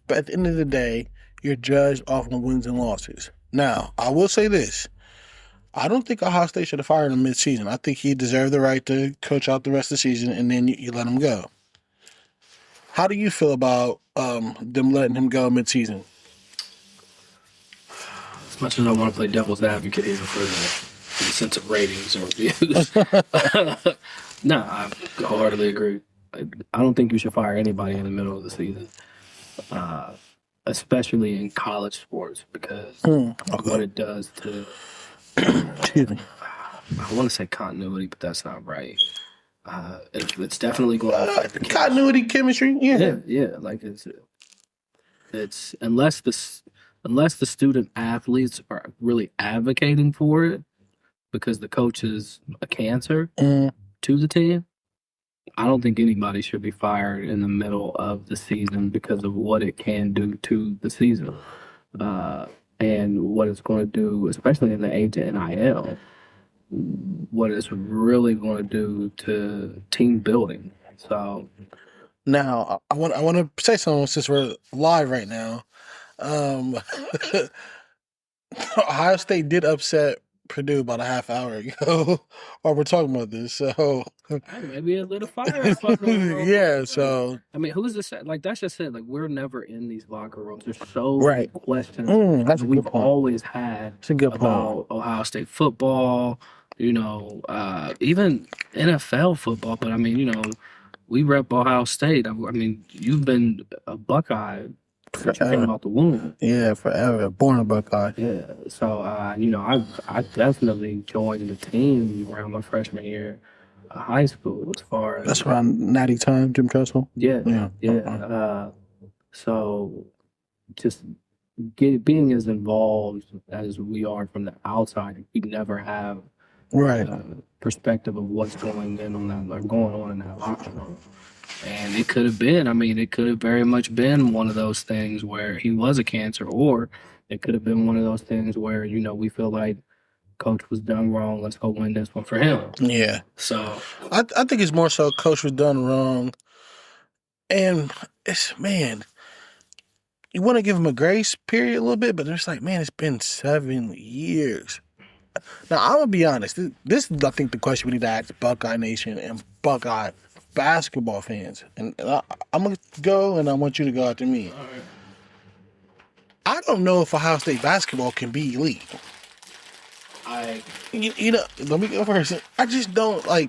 But at the end of the day, you're judged off of wins and losses. Now, I will say this. I don't think Ohio State should have fired him mid-season. I think he deserved the right to coach out the rest of the season, and then you let him go. How do you feel about them letting him go mid-season? As much as I want to play devil's advocate even for the sense of ratings or views. No, I wholeheartedly agree. I don't think you should fire anybody in the middle of the season, especially in college sports, because of what it does to. Excuse me. I want to say continuity, but that's not right. It's definitely going to affect the continuity, chemistry. Yeah. Like it's unless the student athletes are really advocating for it, because the coach is a cancer to the team. I don't think anybody should be fired in the middle of the season because of what it can do to the season. And what it's going to do, especially in the age of NIL, what it's really going to do to team building. So now I want to say something since we're live right now. Ohio State did upset Purdue about a half hour ago while we're talking about this. So maybe it lit a fire. Yeah. So I mean, who's this? Like, that's just it. Like, we're never in these locker rooms. There's so many questions that's we've always had about Ohio State football. Even NFL football. But I mean, we rep Ohio State. I mean, you've been a Buckeye. Came out the womb. Yeah, forever. Born a Buckeye. Yeah. So, I definitely joined the team around my freshman year of high school. As far as that's around Natty time, Jim Tressel. Yeah. So, just being as involved as we are from the outside, we never have perspective of what's going on in that locker room. And it could have been, it could have very much been one of those things where he was a cancer, or it could have been one of those things where, we feel like coach was done wrong. Let's go win this one for him. Yeah. So I think it's more so coach was done wrong. And you want to give him a grace period a little bit, but it's like, man, it's been 7 years. Now, I'm going to be honest. This is, I think, the question we need to ask Buckeye Nation and Buckeye basketball fans. And I'm going to go, and I want you to go after me. all right. I don't know if Ohio State basketball can be elite. Let me go first. I just don't, I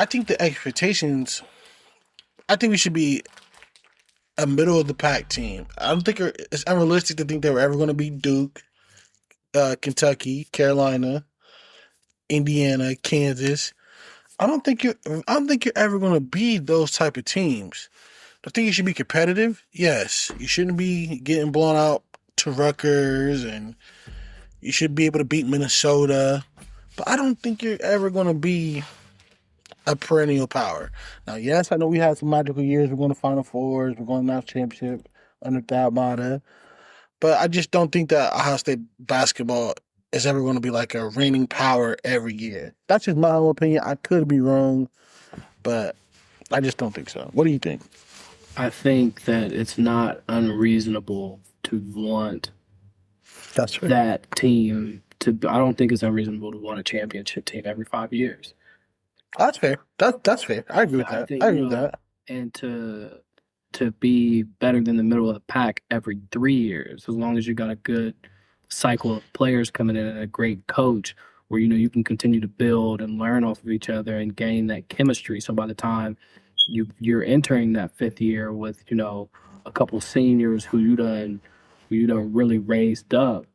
think the expectations, I think we should be a middle-of-the-pack team. I don't think it's unrealistic to think they were ever going to be Duke, Kentucky, Carolina, Indiana, Kansas. I don't think you're ever going to be those type of teams. I think you should be competitive. Yes, you shouldn't be getting blown out to Rutgers, and you should be able to beat Minnesota. But I don't think you're ever going to be a perennial power. Now, yes, I know we had some magical years. We're going to Final Fours. We're going to national championship under Thad Matta. But I just don't think that Ohio State basketball is ever going to be like a reigning power every year. That's just my own opinion. I could be wrong, but I just don't think so. What do you think? I think that it's not unreasonable to want That's fair. that team to. I don't think it's unreasonable to want a championship team every 5 years. That's fair. That's fair. I agree with that. I agree with that. And to be better than the middle of the pack every 3 years, as long as you got a good cycle of players coming in and a great coach where, you can continue to build and learn off of each other and gain that chemistry. So by the time you're entering that 5th year with, a couple of seniors who you done really raised up,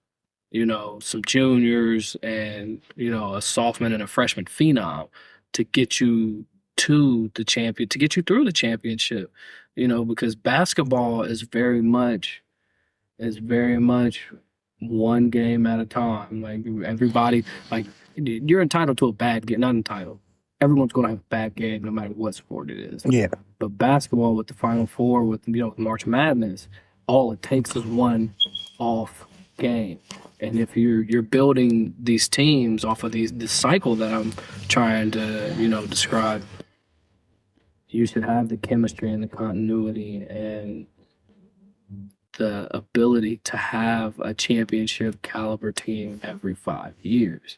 some juniors and, a sophomore and a freshman phenom to get you to the champion, to get you through the championship, because basketball is very much one game at a time. Like everybody, you're entitled to a bad game, not entitled. Everyone's going to have a bad game no matter what sport it is. Yeah. But basketball with the Final Four, with March Madness, all it takes is one off game. And if you're building these teams off of this cycle that I'm trying to describe, you should have the chemistry and the continuity and the ability to have a championship caliber team every 5 years,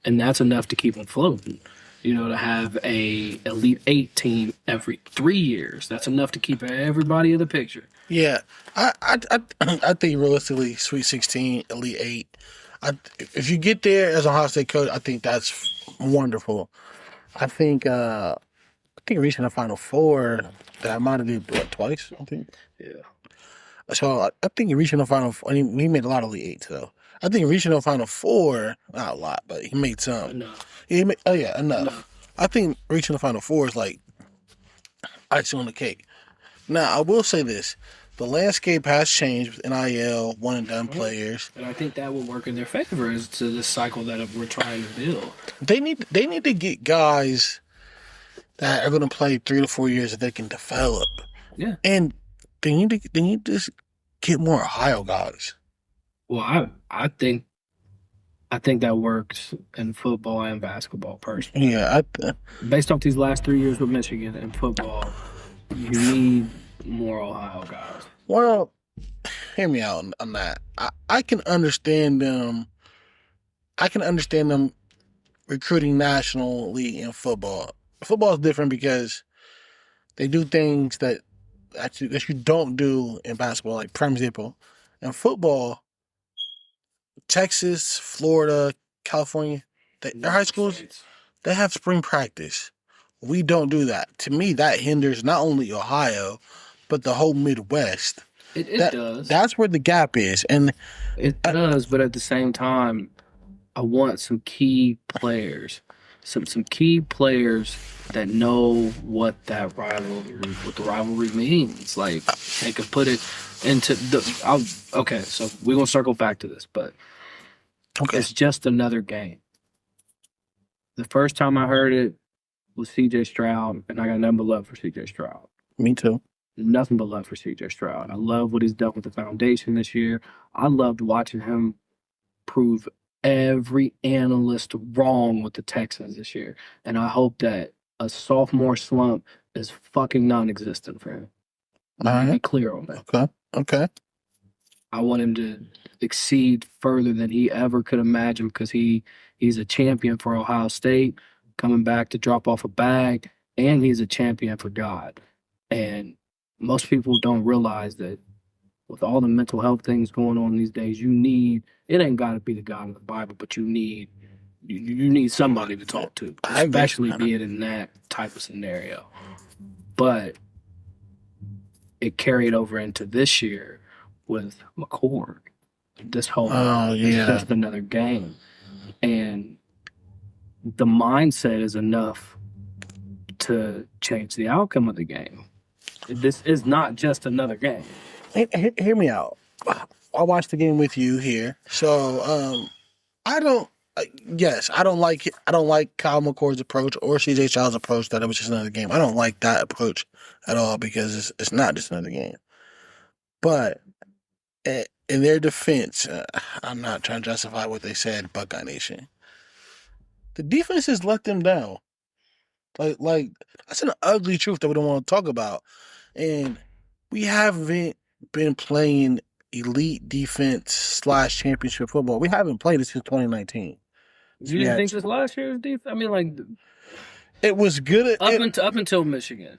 and that's enough to keep them floating. To have a Elite 8 team every 3 years, that's enough to keep everybody in the picture. Yeah, I think realistically, Sweet 16, Elite 8. If you get there as a Ohio State coach, I think that's wonderful. I think reaching the Final Four, that might have did twice. I think. Yeah. So I think reaching the Final Four. He made a lot of Elite 8s though. I think reaching the Final Four, not a lot, but he made some. Enough. Enough. I think reaching the Final Four is like icing on the cake. Now, I will say this. The landscape has changed with NIL, one-and-done players. And I think that will work in their favor as to this cycle that we're trying to build. They need to get guys that are going to play 3 to 4 years that they can develop. Yeah. And they need to get more Ohio guys. Well, I think that works in football and basketball personally. Yeah. Based off these last 3 years with Michigan in football, you need more Ohio guys. Well, hear me out on that. I can understand them. I can understand them recruiting nationally in football. Football is different because they do things that you don't do in basketball, like prime example. In football, Texas, Florida, California, their high schools, they have spring practice. We don't do that. To me, that hinders not only Ohio, but the whole Midwest. It does. That's where the gap is. And it does, but at the same time, I want some key players. Some key players that know what the rivalry means. Like, they could put it into okay, so we're going to circle back to this, but it's just another game. The first time I heard it was C.J. Stroud, and I got nothing but love for C.J. Stroud. Me too. Nothing but love for C.J. Stroud. I love what he's done with the foundation this year. I loved watching him prove every analyst wrong with the Texans this year. And I hope that a sophomore slump is fucking non-existent for him. Let me be clear on that. Okay. I want him to exceed further than he ever could imagine because he's a champion for Ohio State, coming back to drop off a bag, and he's a champion for God. And most people don't realize that with all the mental health things going on these days, it ain't got to be the God of the Bible, but you need somebody to talk to, especially being in that type of scenario. But it carried over into this year with McCord. This whole it's just another game. And the mindset is enough to change the outcome of the game. This is not just another game. Hear me out. I watched the game with you here, so I don't like Kyle McCord's approach or CJ Stroud's approach that it was just another game. I don't like that approach at all because it's not just another game. But in their defense, I'm not trying to justify what they said, Buckeye Nation. The defense has let them down. Like that's an ugly truth that we don't want to talk about, and we haven't been playing elite defense / championship football. We haven't played it since 2019. You didn't think this last year's defense? I mean, like it was good up until Michigan.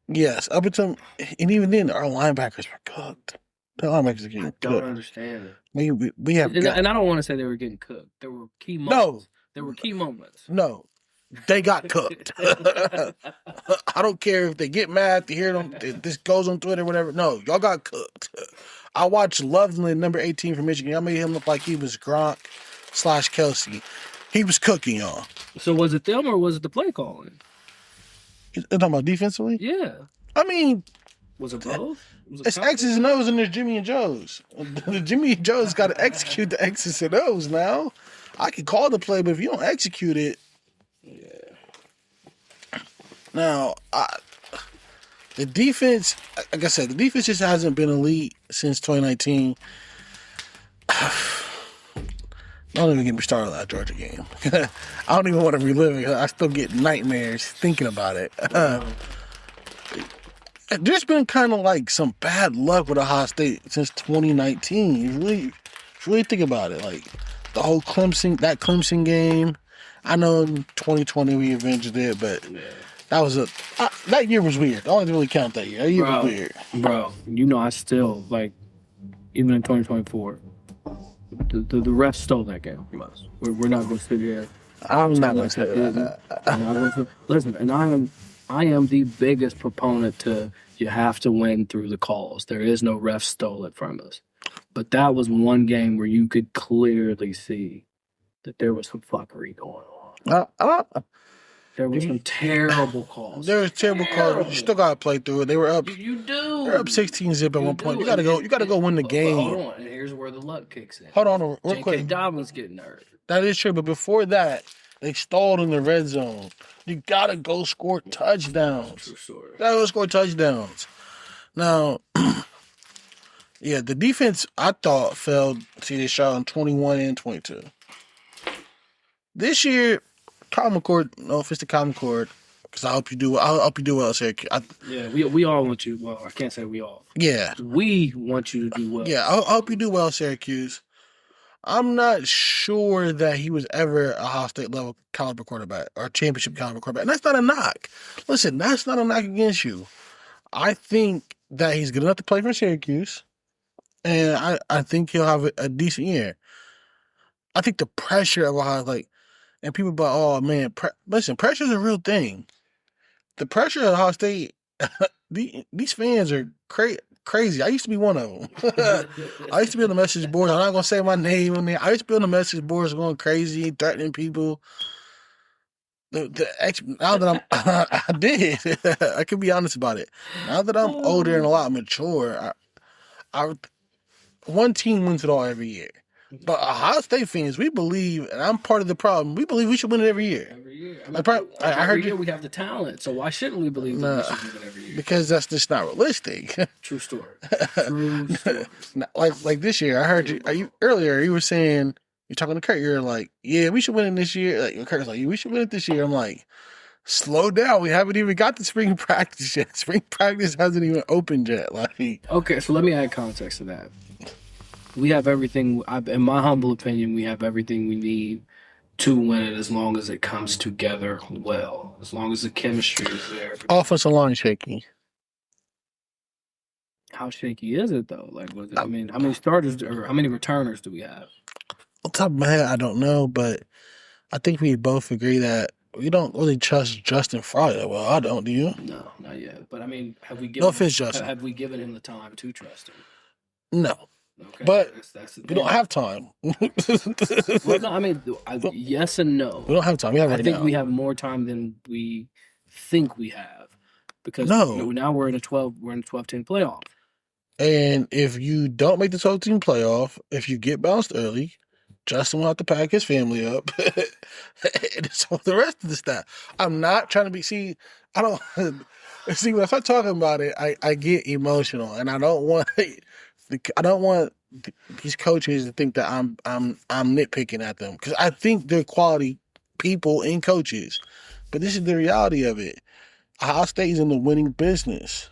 Yes, up until, and even then, our linebackers were cooked. The linebackers are getting cooked. I don't understand it. We have, and I don't want to say they were getting cooked. There were key moments. No, there were key moments. No, they got cooked. I don't care if they get mad to hear them. This goes on Twitter, whatever. No, y'all got cooked. I watched Loveland, number 18 from Michigan. I made him look like he was Gronk / Kelsey. He was cooking y'all. So was it them or was it the play calling? You're talking about defensively? Yeah. I mean, was it both? It's X's and O's and there's Jimmy and Joe's. The Jimmy and Joe's got to execute the X's and O's now. I can call the play, but if you don't execute it, yeah. Now, the defense, like I said, the defense just hasn't been elite since 2019. Don't even get me started on that Georgia game. I don't even want to relive it. I still get nightmares thinking about it. There's been kind of like some bad luck with Ohio State since 2019. You really think about it. Like the whole Clemson game. I know in 2020 we avenged it, but that year was weird. I don't really count that year. That year was weird. Bro, I still, like, even in 2024, the refs stole that game from us. We're not going to sit here. I'm not going to say that. Listen, and I am the biggest proponent to you have to win through the calls. There is no ref stole it from us. But that was one game where you could clearly see that there was some fuckery going on. There were some terrible calls. There was terrible calls. You still gotta play through it. They were up. You do. They're up 16-0 at one point. You gotta go win the game. Hold on, and here's where the luck kicks in. Hold on, real quick. J.K. Dobbins getting hurt. That is true, but before that, they stalled in the red zone. You gotta go score touchdowns. True story. Gotta go score touchdowns. Now, yeah, the defense I thought failed C.J. Stroud in 21 and 22. This year, Kyle McCord, no offense to Kyle McCord, because I hope you do well, Syracuse. We all want you. Well, I can't say we all. Yeah. We want you to do well. Yeah, I hope you do well, Syracuse. I'm not sure that he was ever a Ohio State level caliber quarterback or championship caliber quarterback. And that's not a knock. Listen, that's not a knock against you. I think that he's good enough to play for Syracuse, and I think he'll have a decent year. I think the pressure of Ohio, and people be like, oh man, listen, pressure's a real thing. The pressure of Ohio State, these fans are crazy. I used to be one of them. I used to be on the message boards. I'm not going to say my name on there. I used to be on the message boards going crazy, threatening people. Now that I did. I can be honest about it. Now that I'm older and a lot mature, one team wins it all every year. But Ohio State fans, we believe, and I'm part of the problem. We believe we should win it every year. Every year. I I heard we have the talent, so why shouldn't we believe that we should win it every year? Because that's just not realistic. True story. True story. like this year, I heard you earlier. You were saying you're talking to Kurt. You're like, yeah, we should win it this year. Like Kurt's like, we should win it this year. I'm like, slow down. We haven't even got the spring practice yet. Spring practice hasn't even opened yet. Like, okay, so let me add context to that. We have everything. In my humble opinion, we have everything we need to win it as long as it comes together well. As long as the chemistry is there. Offensive line shaky. How shaky is it though? Like, I mean, how many starters or how many returners do we have? On top of my head, I don't know, but I think we both agree that we don't really trust Justin Fry that well. I don't. Do you? No, not yet. But I mean, have we given? No offense, Justin. Have we given him the time to trust him? No. Okay, but that's we don't have time. Well, no, I mean, yes and no. We don't have time. I think we have more time than we think we have because now we're in a 12-team playoff. And if you don't make the 12-team playoff, if you get bounced early, Justin will have to pack his family up, and so the rest of the staff. I'm not trying to be. I don't see when I start talking about it. I get emotional, and I don't want. I don't want these coaches to think that I'm nitpicking at them because I think they're quality people and coaches, but this is the reality of it. Ohio State is in the winning business.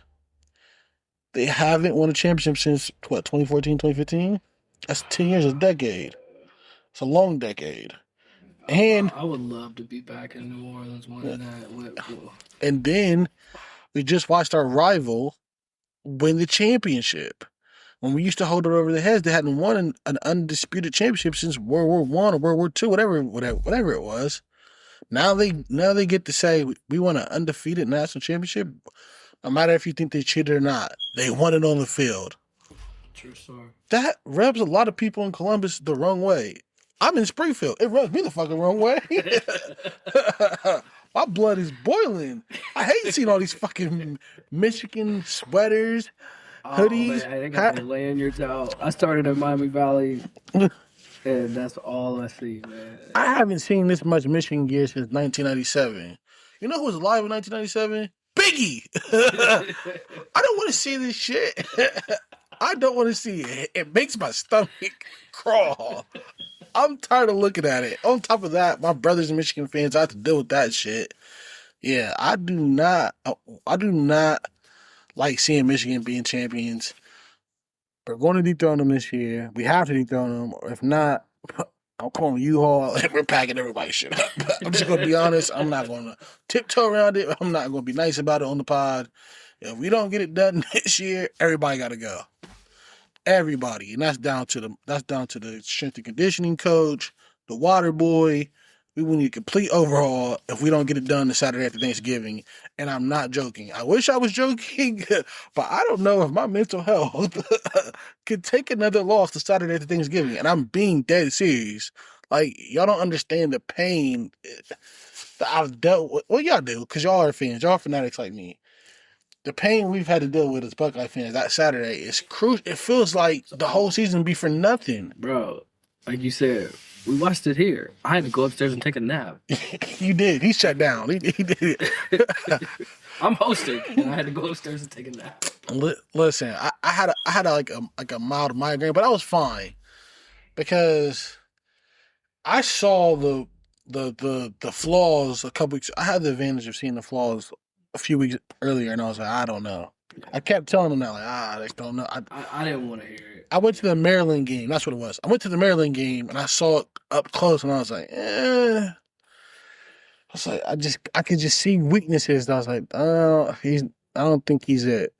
They haven't won a championship since 2014, 2015. That's 10 years, a decade. It's a long decade. And I would love to be back in New Orleans winning that. And then we just watched our rival win the championship. When we used to hold it over their heads, they hadn't won an undisputed championship since World War I or World War II, whatever it was. Now they get to say we won an undefeated national championship. No matter if you think they cheated or not, they won it on the field. True story. That rubs a lot of people in Columbus the wrong way. I'm in Springfield. It rubs me the fucking wrong way. My blood is boiling. I hate seeing all these fucking Michigan sweaters. Hoodies. Man, they got the lanyards out. I started in Miami Valley, and that's all I see, man. I haven't seen this much Michigan gear since 1997. You know who was alive in 1997? Biggie! I don't want to see this shit. I don't want to see it. It makes my stomach crawl. I'm tired of looking at it. On top of that, my brothers are Michigan fans. I have to deal with that shit. Yeah, I do not like seeing Michigan being champions. We're going to dethrone them this year. We have to dethrone them. Or if not, I'm calling U-Haul and we're packing everybody's shit up. I'm just going to be honest. I'm not going to tiptoe around it. I'm not going to be nice about it on the pod. If we don't get it done this year, everybody got to go. Everybody. And that's down to the strength and conditioning coach, the water boy. We will need a complete overhaul if we don't get it done the Saturday after Thanksgiving. And I'm not joking. I wish I was joking, but I don't know if my mental health could take another loss the Saturday after Thanksgiving. And I'm being dead serious. Like, y'all don't understand the pain that I've dealt with. Well, y'all do, because y'all are fans. Y'all are fanatics like me. The pain we've had to deal with as Buckeye fans that Saturday is crucial. It feels like the whole season be for nothing. Bro, like you said, we watched it here. I had to go upstairs and take a nap. You did. He shut down. He did it. I'm hosting, and I had to go upstairs and take a nap. Listen, I had a mild migraine, but I was fine because I saw the flaws a couple weeks. I had the advantage of seeing the flaws a few weeks earlier, and I was like, I don't know. I kept telling them that, like, I just don't know. I didn't want to hear it. I went to the Maryland game. That's what it was. I went to the Maryland game, and I saw it up close, and I was like, I was like, I could just see weaknesses. And I was like, I don't think he's it.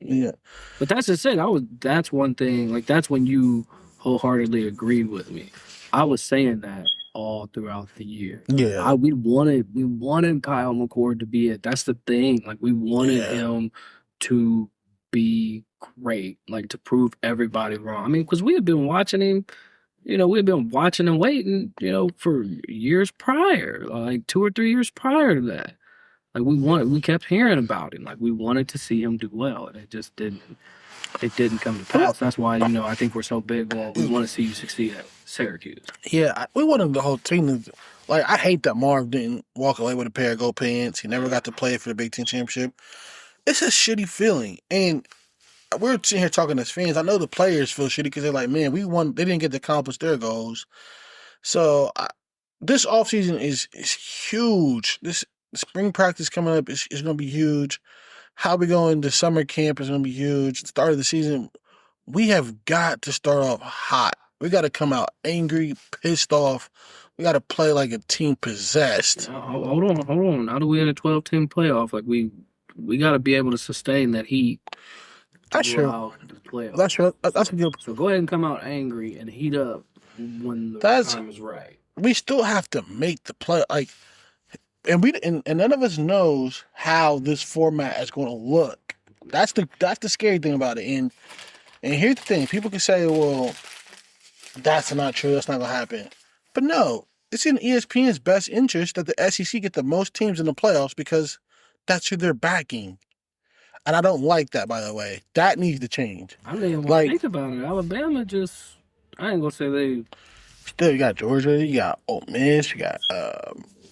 Yeah. But that's just it. That's one thing. Like, that's when you wholeheartedly agreed with me. I was saying that all throughout the year. Yeah. We wanted Kyle McCord to be it. That's the thing. Like, we wanted him to be great, like to prove everybody wrong. I mean, because we had been watching him, we had been watching and waiting, for years prior, like 2 or 3 years prior to that. Like we kept hearing about him. Like we wanted to see him do well, and it just didn't. it didn't come to pass. That's why, I think we're so big on we want to see you succeed at Syracuse. Yeah, we wanted the whole team to. Like, I hate that Marv didn't walk away with a pair of gold pants. He never got to play for the Big Ten championship. It's a shitty feeling, and we're sitting here talking as fans. I know the players feel shitty because they're like, man, we won. They didn't get to accomplish their goals. So this offseason is huge. This spring practice coming up is going to be huge. How we go into summer camp is going to be huge. The start of the season, we have got to start off hot. We got to come out angry, pissed off. We got to play like a team possessed. Hold on. How do we in a 12-team playoff? Like we got to be able to sustain that heat. That's true. That's true. That's a good. So go ahead and come out angry and heat up when the time is right. We still have to make the play. Like, and none of us knows how this format is going to look. That's the scary thing about it. And here's the thing: people can say, "Well, that's not true. That's not going to happen." But no, it's in ESPN's best interest that the SEC get the most teams in the playoffs because that's who they're backing. And I don't like that, by the way. That needs to change. I mean, when I think about it, Alabama I ain't going to say they... Still, you got Georgia, you got Ole Miss, you got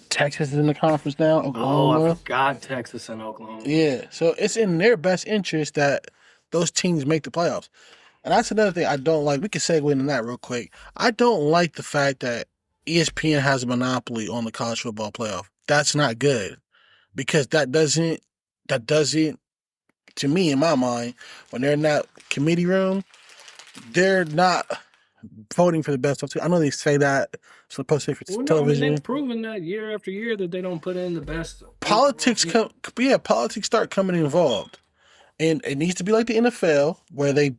Texas is in the conference now, Oklahoma. Oh, I forgot Texas and Oklahoma. Yeah, so it's in their best interest that those teams make the playoffs. And that's another thing I don't like. We can segue into that real quick. I don't like the fact that ESPN has a monopoly on the college football playoff. That's not good because that doesn't, to me, in my mind, when they're in that committee room, they're not voting for the best of. I know they say that supposed to say for television. They've proven that year after year that they don't put in the best. Politics start coming involved, and it needs to be like the NFL, where they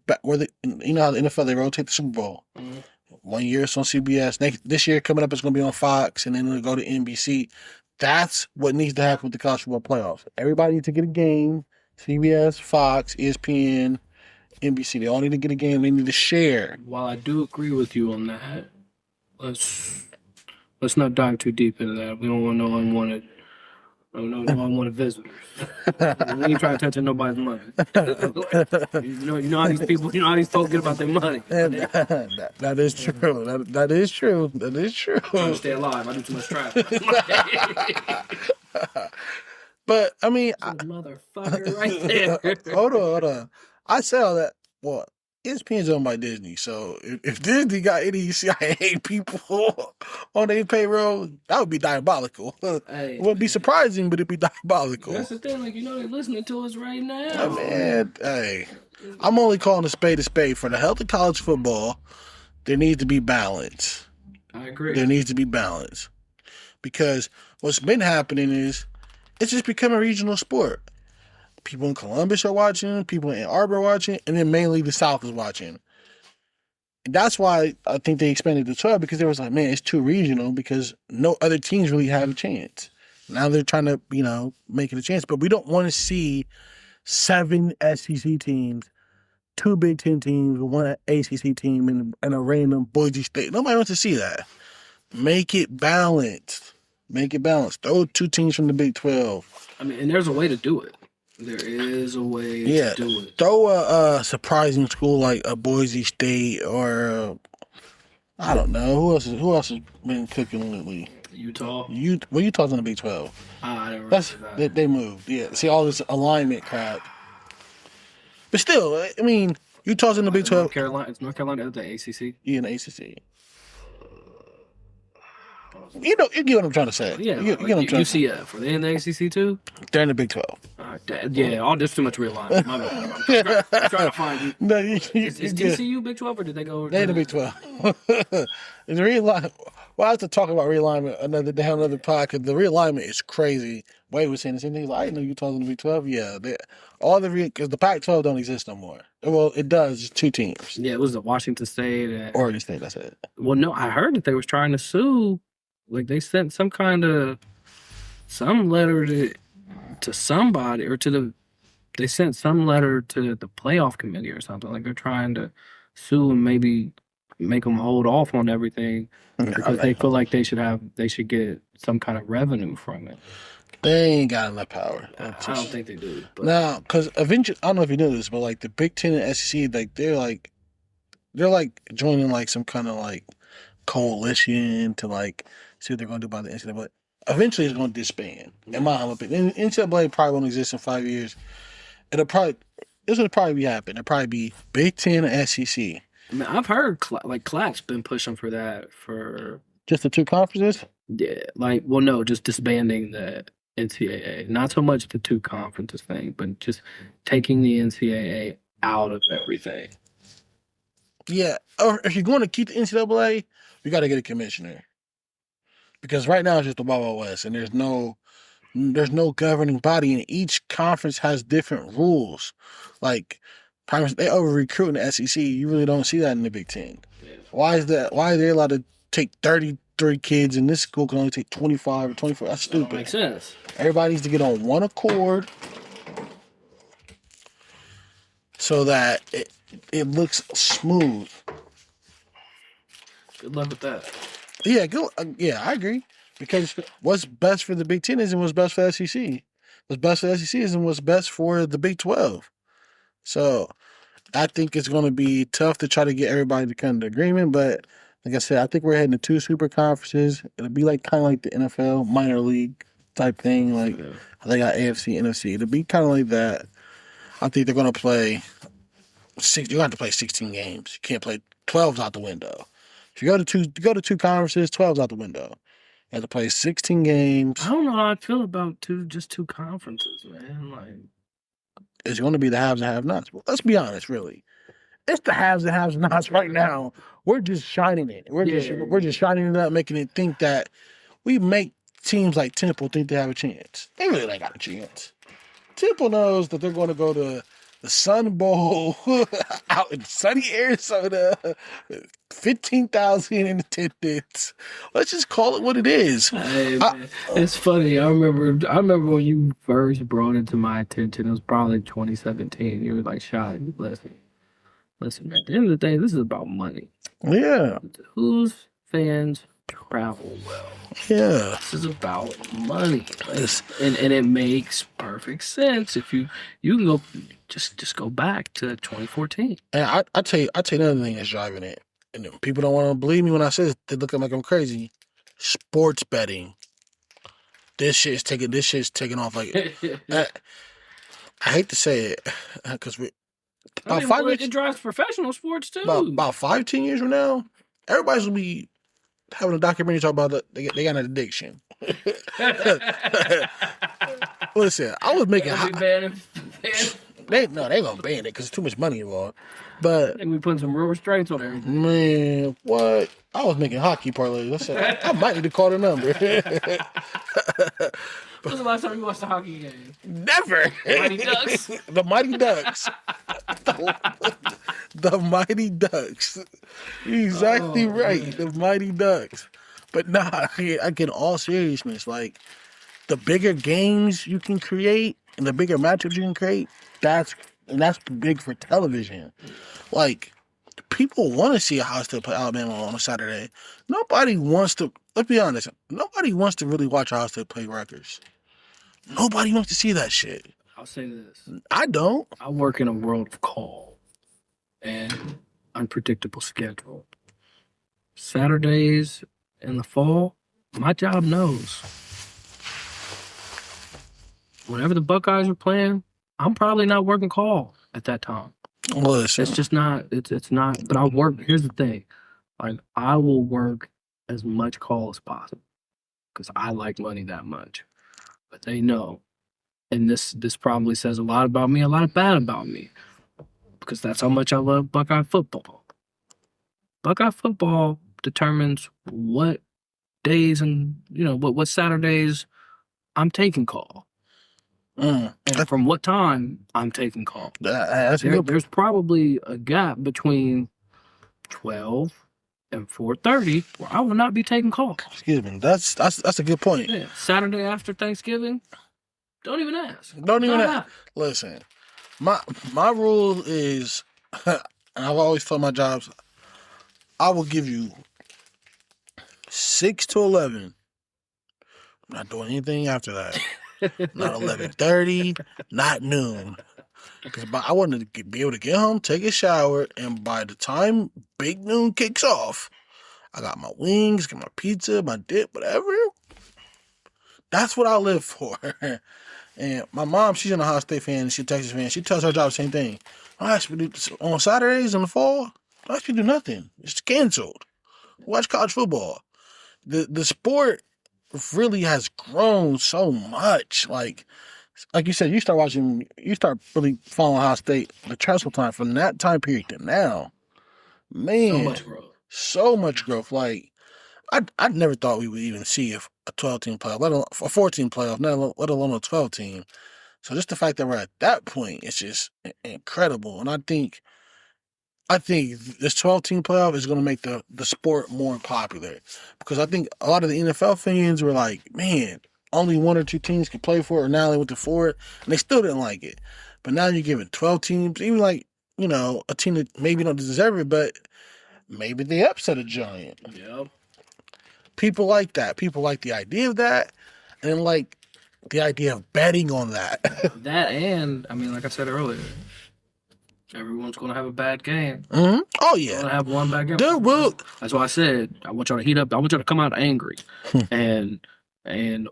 you know how the NFL they rotate the Super Bowl. Mm-hmm. 1 year it's on CBS. This year coming up it's going to be on Fox, and then it'll go to NBC. That's what needs to happen with the college football playoffs. Everybody needs to get a game. CBS, Fox, ESPN, NBC. They all need to get a game. They need to share. While I do agree with you on that, let's not dive too deep into that. We don't want no unwanted. No unwanted visitors. We ain't trying to touch nobody's money. You know how these people. You know how these folks get about their money. That is true. That is true. That is true. I'm trying to stay alive. I do too much traffic. But I mean, motherfucker, right there. Hold on. I say all that. Well, ESPN's owned by Disney, so if Disney got any CIA people on their payroll, that would be diabolical. Hey, it wouldn't be surprising, but it'd be diabolical. That's the thing, they're listening to us right now. Oh, man, hey, I'm only calling a spade. For the health of college football, there needs to be balance. I agree. There needs to be balance. Because what's been happening is it's just become a regional sport. People in Columbus are watching, people in Ann Arbor are watching, and then mainly the South is watching. And that's why I think they expanded to 12 because they was like, man, it's too regional because no other teams really have a chance. Now they're trying to, make it a chance. But we don't want to see 7 SEC teams, 2 Big Ten teams, 1 ACC team, and a random Boise State. Nobody wants to see that. Make it balanced. Throw 2 teams from the Big 12. I mean, and there's a way to do it. There is a way to do it. Throw a surprising school like a Boise State or I don't know who else has been cooking lately. Utah. Utah's in the Big 12. I didn't realize that. They moved. Yeah, see all this alignment crap. But still, I mean, Utah's in the Big 12. Is North Carolina at the ACC? Yeah, in the ACC. You get what I'm trying to say. Yeah, you get what I'm trying to say. UCF, are they in the ACC too? They're in the Big 12. There's too much realignment. My bad. I'm trying to find you. No, is TCU Big 12 or did they go? They're in the Big 12. It's realignment. Well, I have to talk about realignment another day on another pod because the realignment is crazy. Wade was saying the same thing. I didn't know Utah's in the Big 12. Yeah, because the Pac-12 don't exist no more. Well, it does. It's 2 teams. Yeah, it was the Washington State and Oregon State. That's it. Well, no, I heard that they was trying to sue. Like they sent some letter to somebody or they sent some letter to the playoff committee or something. Like they're trying to sue and maybe make them hold off on everything because they feel like they should get some kind of revenue from it. They ain't got enough power. I don't think they do. But Now, because eventually, I don't know if you know this, but like the Big Ten and SEC, like they're like joining like some kind of like coalition to like see what they're gonna do about the NCAA. But eventually, it's gonna disband. In my humble opinion, NCAA probably won't exist in 5 years. This will probably be happening. It'll probably be Big Ten and SEC. I mean, I've heard like Clack's been pushing for that for Just the two conferences. yeah, like well, no, just disbanding the NCAA. Not so much the two conferences thing, but just taking the NCAA out of everything. Yeah, or if you're going to keep the NCAA, you got to get a commissioner because right now it's just the Wild Wild West, and there's no governing body, and each conference has different rules. Like, they over recruiting the SEC. You really don't see that in the Big Ten. Yeah. Why is that? Why are they allowed to take 33 kids, and this school can only take 25 or 24? That's stupid. That makes sense. Everybody needs to get on one accord so that it looks smooth. Good luck with that. Yeah, yeah, I agree. Because what's best for the Big Ten isn't what's best for the SEC. What's best for the SEC isn't what's best for the Big 12. So I think it's going to be tough to try to get everybody to come to agreement. But like I said, I think we're heading to two super conferences. It'll be like kind of like the NFL minor league type thing. Like they got AFC, NFC. It'll be kind of like that. I think they're going to play you're going to have to play 16 games. You can't play 12's out the window. If you go to two conferences, 12's out the window. You have to play 16 games. I don't know how I feel about two conferences, man. Like it's going to be the haves and have-nots. Well, let's be honest, really. It's the haves and have-nots right now. We're just shining it. We're just shining it up, making it think that we make teams like Temple think they have a chance. They really ain't got a chance. Temple knows that they're going to go to the Sun Bowl out in sunny Arizona, 15,000 in attendance. Let's just call it what it is. Hey, it's funny. I remember when you first brought it to my attention. It was probably 2017. You were like, "Shot, listen. At the end of the day, this is about money. Yeah. Whose fans travel well? Yeah. This is about money, and it makes perfect sense if you can go just go back to 2014. And I tell you another thing that's driving it. And people don't want to believe me when I say this. They look at me like I'm crazy. Sports betting. This shit's taking off like. I hate to say it because it drives professional sports too. About 5-10 years from now, everybody's gonna be having a documentary talk about they got an addiction. Listen, I was making. They gonna ban it because it's too much money involved. But I think we putting some real restraints on everything. Man, what? I was making hockey parlays. I said I might need to call the number. When was the last time you watched a hockey game? Never. Mighty Ducks. The Mighty Ducks. The Mighty Ducks. You're exactly right. Man. The Mighty Ducks. But nah, I get all seriousness. Like the bigger games you can create and the bigger matchups you can create, that's big for television. Like people want to see Ohio State play Alabama on a Saturday. Nobody wants to. Let's be honest. Nobody wants to really watch Ohio State play Rutgers. Nobody wants to see that shit. I'll say this. I don't. I work in a world of call and unpredictable schedule. Saturdays in the fall, my job knows. Whenever the Buckeyes are playing, I'm probably not working call at that time. Listen. It's just not. It's not. But I'll work. Here's the thing. Like I will work as much call as possible because I like money that much. But they know, and this probably says a lot about me, a lot of bad about me, because that's how much I love Buckeye football. Buckeye football determines what days and what Saturdays I'm taking call. And from what time I'm taking call. There's probably a gap between 12 and 4:30 where I will not be taking call. Excuse me. That's a good point. Yeah. Saturday after Thanksgiving, don't even ask. Don't even ask. Listen, my rule is, and I've always told my jobs, I will give you 6 to 11. I'm not doing anything after that. not 11:30, not noon. Because I wanted to be able to get home, take a shower, and by the time big noon kicks off, I got my wings, get my pizza, my dip, whatever. That's what I live for. And my mom, she's an Ohio State fan, and she's a Texas fan. She tells her job the same thing. I ask me on Saturdays in the fall, I ask me to do nothing. It's canceled. Watch college football. The sport really has grown so much. Like you said, you start really following Ohio State, the transfer time from that time period to now. Man, So much growth. So much growth. Like I never thought we would even see a 12-team playoff, let alone a 14 playoff, let alone a 12-team. So just the fact that we're at that point, it's just incredible. And I think this 12-team playoff is going to make the sport more popular, because I think a lot of the NFL fans were like, man, only 1 or 2 teams can play for it, or now they went to 4, and they still didn't like it. But now you're giving 12 teams, even like, a team that maybe don't deserve it, but maybe they upset a giant. Yep. People like that. People like the idea of that, and like the idea of betting on that. That, and I mean, like I said earlier, everyone's gonna have a bad game. Mm-hmm. Oh They're yeah, gonna have one bad game. there will. That's why I said I want y'all to heat up. I want y'all to come out angry and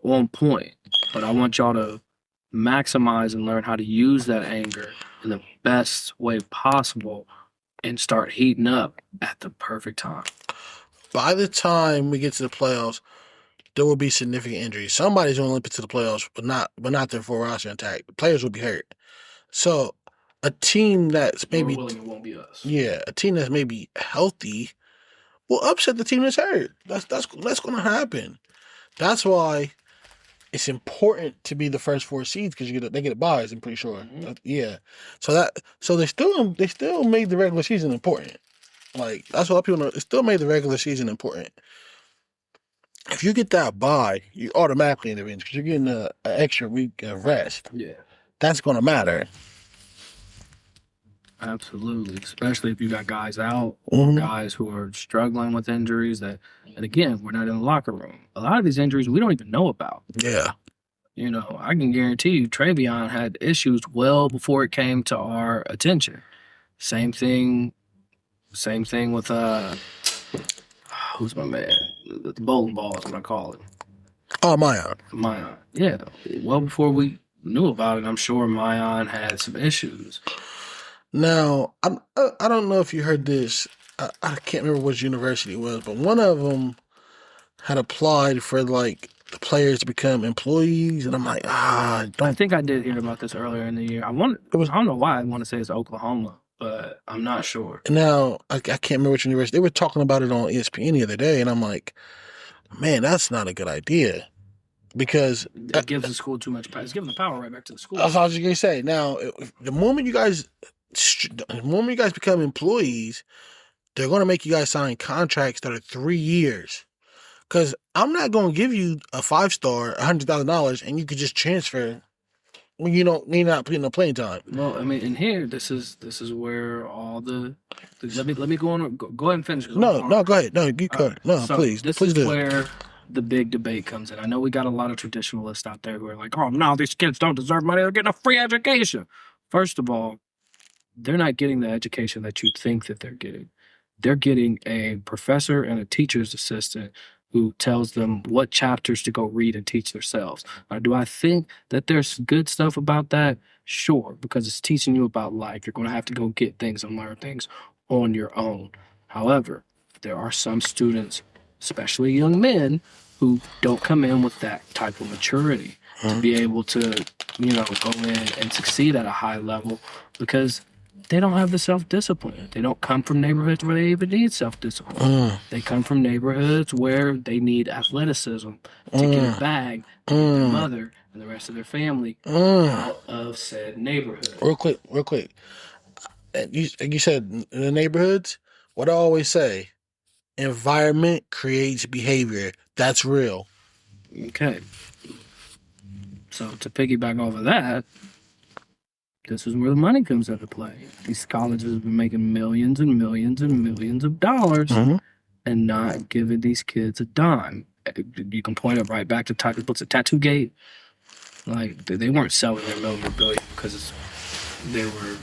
on point. But I want y'all to maximize and learn how to use that anger in the best way possible and start heating up at the perfect time. By the time we get to the playoffs, there will be significant injuries. Somebody's going to limp into the playoffs, but not their full roster intact. The players will be hurt. So a team that's maybe Lord willing, it won't be us. Yeah, a team that's maybe healthy will upset the team that's hurt. That's going to happen. That's why it's important to be the first 4 seeds, because they get buys. I'm pretty sure. Mm-hmm. Yeah. So they still made the regular season important. Like, that's what people know. It still made the regular season important. If you get that bye, you automatically in the win, because you're getting an extra week of rest. Yeah. That's going to matter. Absolutely. Especially if you got guys out, Mhm. guys who are struggling with injuries and again, we're not in the locker room. A lot of these injuries we don't even know about. Yeah. I can guarantee you Travion had issues well before it came to our attention. Same thing with who's my man? The bowling ball is what I call it. Oh, Mayan. Mayan. Yeah. Well before we knew about it, I'm sure Mayan had some issues. Now, I don't know if you heard this. I can't remember which university it was, but one of them had applied for like the players to become employees, and I'm like, I think I did hear about this earlier in the year. I don't know why I want to say it's Oklahoma, but I'm not sure. Now, I can't remember which university. They were talking about it on ESPN the other day, and I'm like, man, that's not a good idea, because It gives the school too much power. It's giving the power right back to the school. that's what I was just gonna say. Now, the moment you guys become employees, they're gonna make you guys sign contracts that are 3 years. Because I'm not gonna give you a 5-star, $100,000, and you could just transfer when you're not putting no playing time. Well, I mean, in here, this is where all the let me go on. Go ahead and finish. No, go ahead. No, you go. No, So please this do. is where the big debate comes in. I know we got a lot of traditionalists out there who are like, "Oh, no, these kids don't deserve money. They're getting a free education." First of all, they're not getting the education that you think that they're getting. They're getting a professor and a teacher's assistant who tells them what chapters to go read and teach themselves. Now, do I think that there's good stuff about that? Sure, because it's teaching you about life. You're going to have to go get things and learn things on your own. However, there are some students, especially young men, who don't come in with that type of maturity to be able to, go in and succeed at a high level, because they don't have the self-discipline. They don't come from neighborhoods where they even need self-discipline. They come from neighborhoods where they need athleticism to get a bag to get their mother and the rest of their family out of said neighborhood. Real quick. You said in the neighborhoods, what I always say, environment creates behavior. That's real. Okay. So to piggyback off of that, this is where the money comes into play. These colleges have been making millions and millions and millions of dollars and not giving these kids a dime. You can point it right back to Tattoo Gate. Like they weren't selling their memorabilia because they were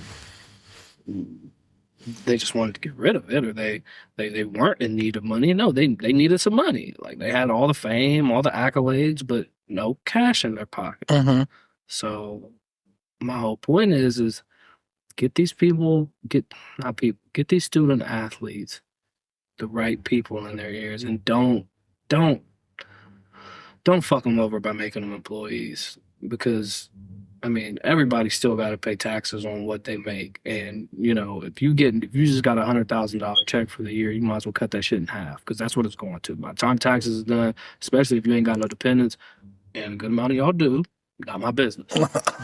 they just wanted to get rid of it, or they weren't in need of money. No, they needed some money. Like they had all the fame, all the accolades, but no cash in their pocket. Mm-hmm. So my whole point is get these get these student athletes the right people in their ears, and don't fuck them over by making them employees, because I mean, everybody's still got to pay taxes on what they make. And, you know, if you just got $100,000 check for the year, you might as well cut that shit in half, because that's what it's going to. By the time taxes is done, especially if you ain't got no dependents, and a good amount of y'all do, not my business.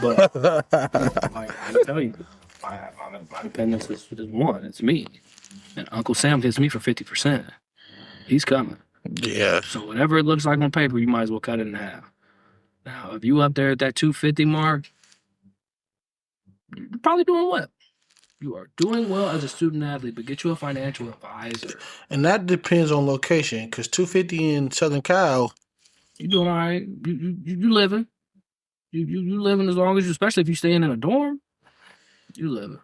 But like, I tell you, my dependents is one. It's me. And Uncle Sam hits me for 50%. He's coming. Yeah. So whatever it looks like on paper, you might as well cut it in half. Now, if you up there at that 250 mark, you're probably doing well. You are doing well as a student athlete, but get you a financial advisor. And that depends on location, because 250 in Southern Cal, You doing all right? You living? You living as long as you, especially if you staying in a dorm. You living?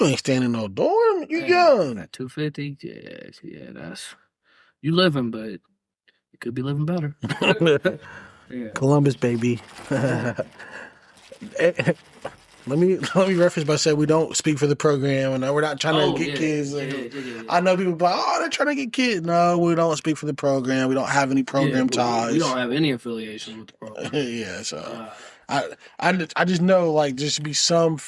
you ain't staying in no dorm. You young. At 250, yeah, that's you living, but you could be living better. Yeah. Columbus, baby. Let me reference by saying we don't speak for the program, and we're not trying to get kids. Yeah. I know people be like, oh, they're trying to get kids. No, we don't speak for the program. We don't have any program ties. We don't have any affiliation with the program. Yeah, so I just know, like, there should be some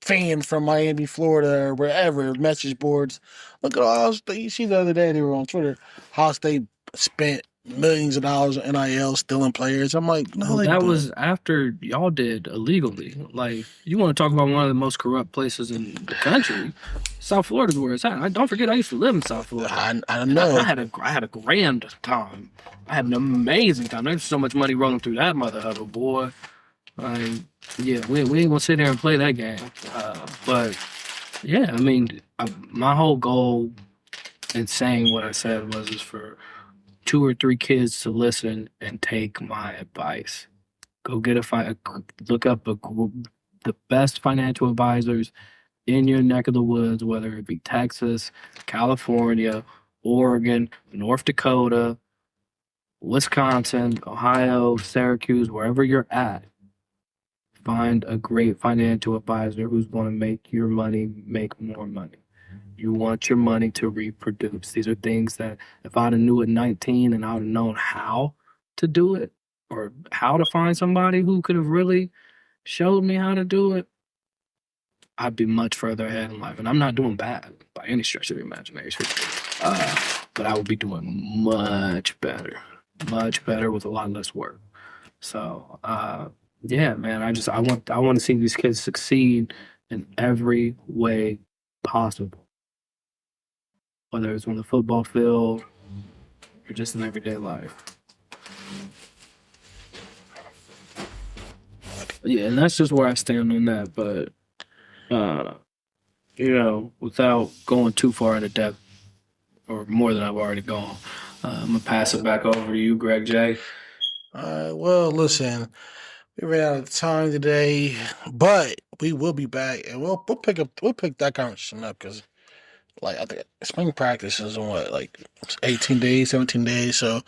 fans from Miami, Florida, or wherever, message boards. Look at all you see the other day they were on Twitter how they spent millions of dollars on NIL stealing players. I'm like, no, that was after y'all did illegally. Like, you want to talk about one of the most corrupt places in the country? South Florida is where it's at. Don't forget, I used to live in South Florida. I know. I had a grand time. I had an amazing time. There's so much money rolling through that mother huddle, boy. Yeah, we ain't gonna sit there and play that game. But yeah, I mean, my whole goal in saying what I said is for 2 or 3 kids to listen and take my advice. Go get look up the best financial advisors in your neck of the woods, whether it be Texas, California, Oregon, North Dakota, Wisconsin, Ohio, Syracuse, wherever you're at. Find a great financial advisor who's going to make your money make more money. You want your money to reproduce. These are things that if I'd have knew at 19 and I'd have known how to do it, or how to find somebody who could have really showed me how to do it, I'd be much further ahead in life. And I'm not doing bad by any stretch of the imagination. But I would be doing much better with a lot less work. So, yeah, man, I want to see these kids succeed in every way possible. Whether it's on the football field or just in everyday life. Yeah, and that's just where I stand on that. But, you know, without going too far into depth, or more than I've already gone, I'm going to pass it back over to you, Greg J. All right, well, listen, we ran out of time today, but we will be back, and we'll pick that conversation up, because, like, I think spring practice is in 18 days, 17 days, so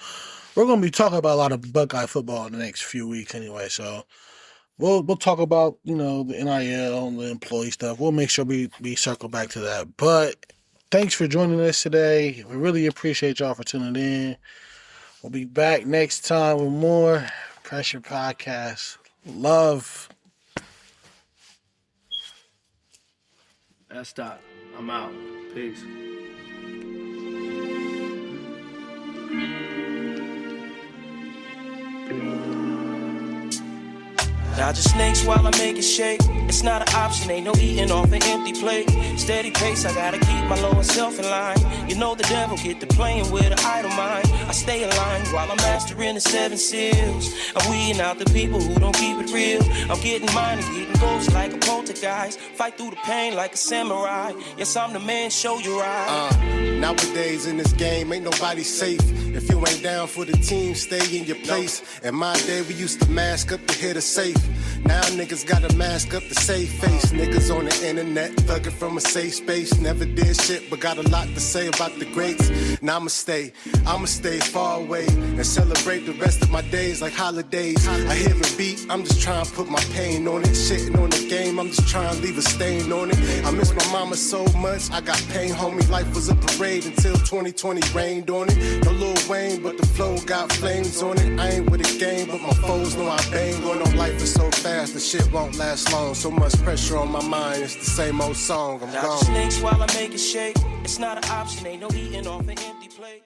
we're going to be talking about a lot of Buckeye football in the next few weeks anyway, so we'll talk about, you know, the NIL and the employee stuff. We'll make sure we circle back to that, but thanks for joining us today. We really appreciate y'all for tuning in. We'll be back next time with more Pressure Podcast. Love. That's that. I'm out. Peace. Dodging snakes while I make it shake. It's not an option, ain't no eating off an empty plate. Steady pace, I gotta keep my lower self in line. You know the devil get to playing with an idle mind. I stay aligned while I'm mastering the 7 seals. I'm weeding out the people who don't keep it real. I'm getting mine and getting ghosts like a poltergeist. Fight through the pain like a samurai. Yes, I'm the man, show you right. Nowadays in this game, ain't nobody safe. If you ain't down for the team, stay in your place. In my day, we used to mask up to hit a safe. Now niggas gotta mask up to save face. Niggas on the internet, thugging from a safe space. Never did shit, but got a lot to say about the greats. Now I'ma stay far away and celebrate the rest of my days like holidays. I hear a beat, I'm just trying to put my pain on it. Shitting on the game, I'm just trying to leave a stain on it. I miss my mama so much, I got pain, homie. Life was a parade until 2020 rained on it. No Lil Wayne, but the flow got flames on it. I ain't with a game, but my foes know I bang on them. Life is so fast, the shit won't last long. So much pressure on my mind, it's the same old song. I'm gone. Snakes while I make it shake. It's not an option, ain't no eating off an empty plate.